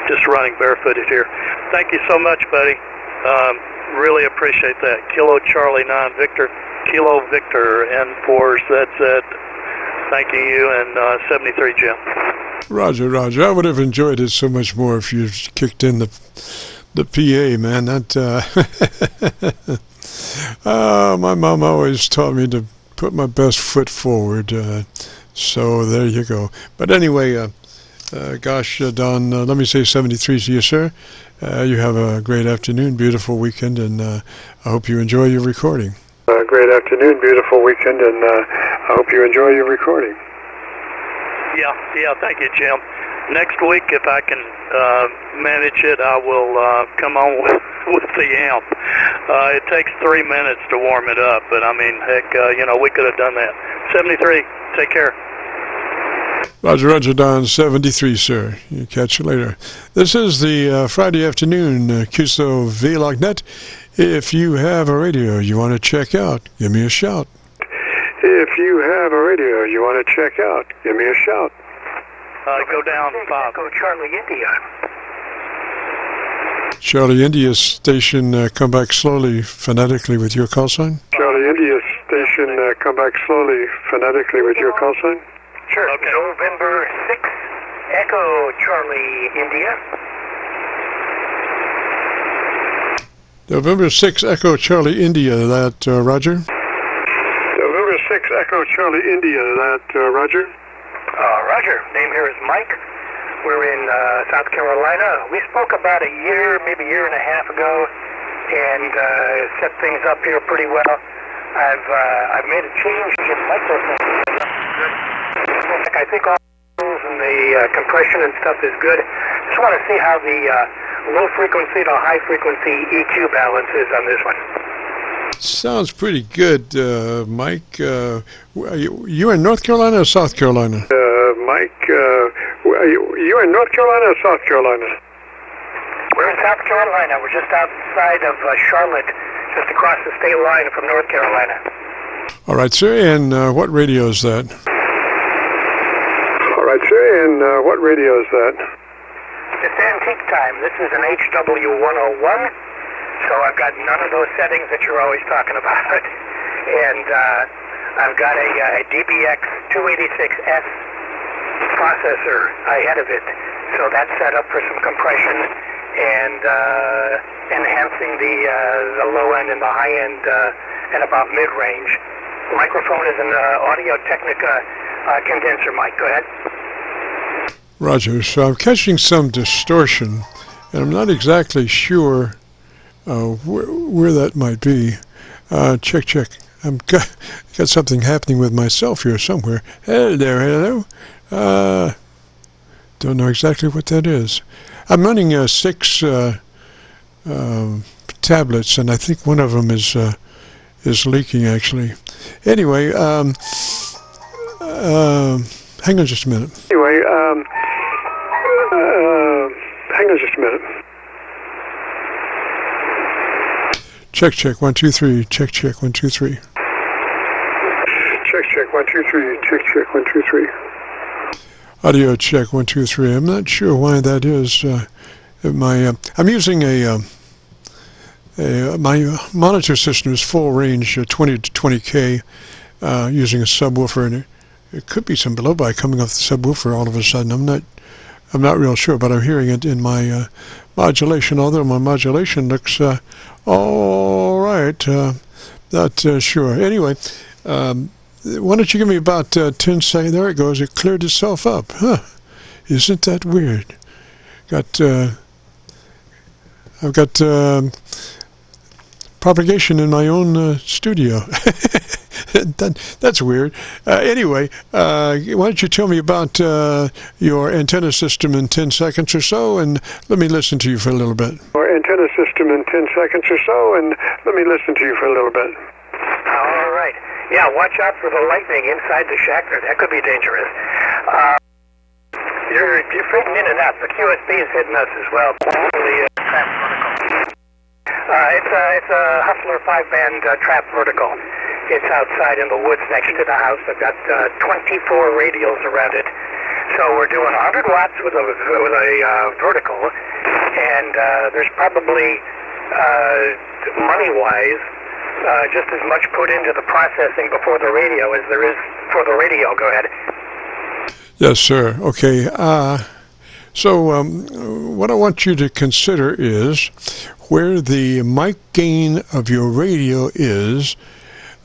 just running barefooted here. Thank you so much, buddy. Really appreciate that. Kilo Charlie 9 Victor, Kilo Victor N4ZZ. Thank you, and 73 Jim. Roger. I would have enjoyed it so much more if you kicked in the PA, man. That my mom always taught me to put my best foot forward. So there you go. But anyway, Don, let me say 73 to you, sir. You have a great afternoon, beautiful weekend, and I hope you enjoy your recording. Great afternoon, beautiful weekend, and I hope you enjoy your recording. Yeah, thank you, Jim. Next week, if I can manage it, I will come on with the amp. It takes 3 minutes to warm it up, but I mean, heck, we could have done that. 73, take care. Roger, Don, 73, sir. You catch you later. This is the Friday afternoon Qso-Vlog net. If you have a radio you want to check out, give me a shout. If you have a radio you want to check out, give me a shout. Go down 5. Go Charlie India. Charlie India station, come back slowly, phonetically with your call sign. Charlie India station, come back slowly, phonetically with your call sign. Sure. Okay. November 6, Echo Charlie India. November 6, Echo Charlie India, that Roger? November 6, Echo Charlie India, that Roger? Roger. Name here is Mike. We're in South Carolina. We spoke about a year, maybe a year and a half ago, and set things up here pretty well. I've made a change in microphone. I think all and the compression and stuff is good. Just want to see how the low frequency to high frequency EQ balance is on this one. Sounds pretty good, Mike. You in North Carolina or South Carolina? Mike, you in North Carolina or South Carolina? We're in South Carolina. We're just outside of Charlotte, just across the state line from North Carolina. All right, sir, and what radio is that? All right, sir, and what radio is that? It's antique time. This is an HW101, so I've got none of those settings that you're always talking about. And I've got a DBX 286S processor ahead of it, so that's set up for some compression and enhancing the low end and the high end at about mid-range. The microphone is an Audio-Technica condenser mic. Go ahead. Roger. So I'm catching some distortion, and I'm not exactly sure where that might be. Check. I've got something happening with myself here somewhere. Hello. Don't know exactly what that is. I'm running 6 tablets, and I think one of them is leaking, actually. Anyway, hang on just a minute. Check 1 2 3. Check 1 2 3. Check 1 2 3. Check 1 2 3. Audio check 1 2 3. I'm not sure why that is. I'm using my monitor system is full range, 20 to 20K, using a subwoofer, and it could be some blowby coming off the subwoofer all of a sudden. I'm not real sure, but I'm hearing it in my modulation. Although my modulation looks all right, not sure. Anyway, why don't you give me about 10 seconds? There it goes. It cleared itself up. Huh? Isn't that weird? I've got propagation in my own studio. That's weird. Anyway, why don't you tell me about your antenna system in 10 seconds or so, and let me listen to you for a little bit. Our antenna system in 10 seconds or so, and let me listen to you for a little bit. All right. Yeah, watch out for the lightning inside the shack there. That could be dangerous. You're fading in and out. The QSB is hitting us as well. The trap vertical. It's a Hustler 5-band trap vertical. It's outside in the woods next to the house. I've got 24 radials around it. So we're doing 100 watts with a vertical, and there's probably money-wise just as much put into the processing before the radio as there is for the radio. Go ahead. Yes, sir. Okay. So what I want you to consider is where the mic gain of your radio is,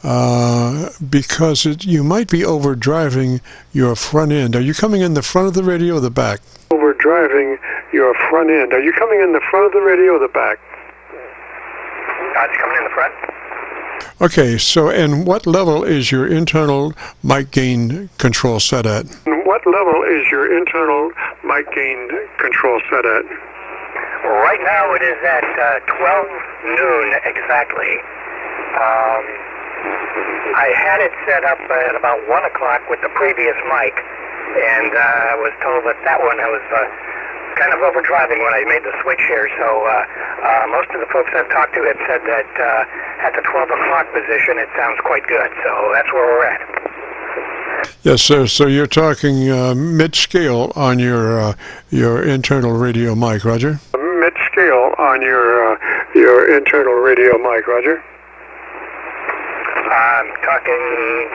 because you might be overdriving your front end. Are you coming in the front of the radio or the back? Overdriving your front end. Are you coming in the front of the radio or the back? It's coming in the front. Okay, so and what level is your internal mic gain control set at? What level is your internal mic gain control set at? Right now it is at 12 noon exactly. I had it set up at about 1 o'clock with the previous mic, and I was told that one I was kind of overdriving when I made the switch here, so most of the folks I've talked to had said that at the 12 o'clock position it sounds quite good, so that's where we're at. Yes, sir. So you're talking mid-scale on your internal radio mic, Roger? Mid-scale on your internal radio mic, Roger? I'm talking,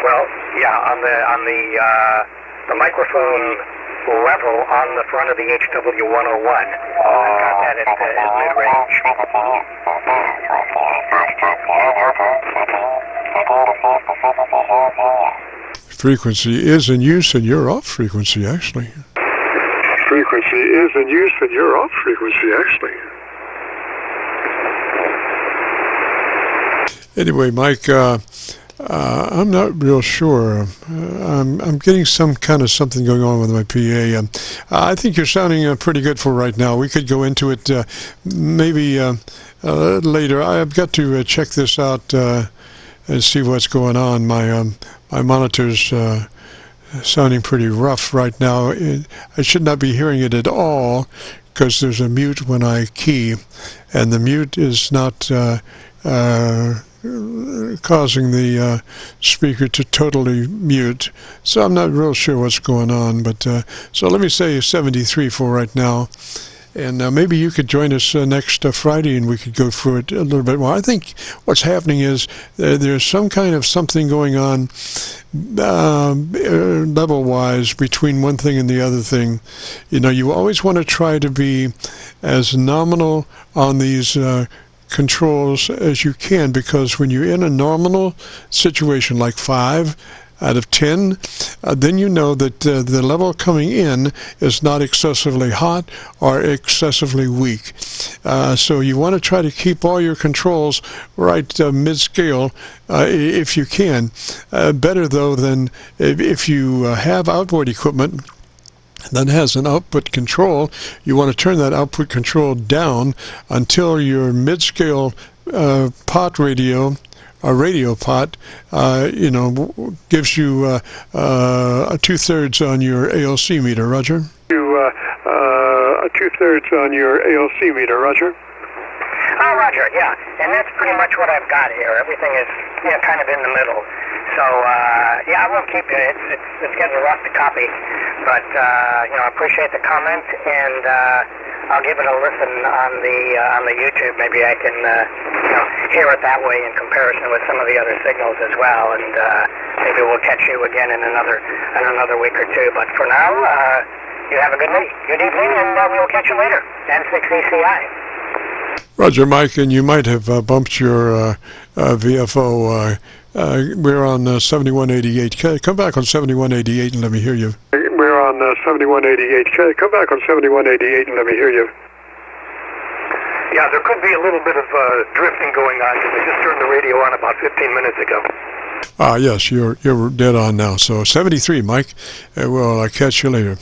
well, yeah, on the microphone level on the front of the HW101. I've got that at mid-range. Frequency is in use and you're off frequency, actually. Frequency is in use and you're off frequency, actually. Anyway, Mike, I'm not real sure. I'm getting some kind of something going on with my PA. I think you're sounding pretty good for right now. We could go into it maybe later. I've got to check this out and see what's going on. My monitors sounding pretty rough right now. I should not be hearing it at all because there's a mute when I key, and the mute is not causing the speaker to totally mute. So I'm not real sure what's going on, but so let me say 73 for right now. And maybe you could join us next Friday and we could go through it a little bit more. I think what's happening is there's some kind of something going on level-wise between one thing and the other thing. You know, you always want to try to be as nominal on these controls as you can, because when you're in a nominal situation like 5 out of 10, then you know that the level coming in is not excessively hot or excessively weak. So you want to try to keep all your controls right mid-scale if you can. Better though than if you have outboard equipment that has an output control, you want to turn that output control down until your mid-scale pot radio, a radio pot, you know, gives you a 2/3 on your ALC meter. Roger. A 2/3 on your ALC meter. Roger. Oh, Roger. Yeah, and that's pretty much what I've got here. Everything is, you know, kind of in the middle. So yeah, I won't keep it. It's getting rough to copy, but you know, I appreciate the comment, and I'll give it a listen on the YouTube. Maybe I can you know, hear it that way in comparison with some of the other signals as well, and maybe we'll catch you again in another week or two. But for now, you have a good night, good evening, and we will catch you later. N6ECI. Roger, Mike, and you might have bumped your VFO. We're on 7188. Come back on 7188 and let me hear you. We're on 7188. Come back on 7188 and let me hear you. Yeah, there could be a little bit of drifting going on because I just turned the radio on about 15 minutes ago. Yes, you're dead on now. So 73, Mike. We'll catch you later.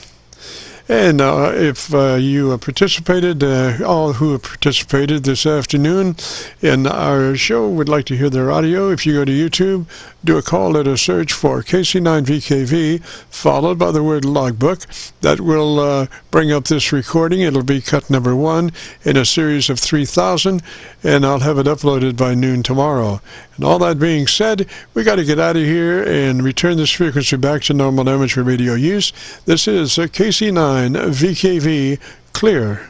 And if you participated, all who have participated this afternoon in our show would like to hear their audio, if you go to YouTube, do a call, let us search for KC9VKV, followed by the word logbook. That will bring up this recording. It'll be cut number 1 in a series of 3,000, and I'll have it uploaded by noon tomorrow. And all that being said, we got to get out of here and return this frequency back to normal amateur radio use. This is KC9VKV Clear.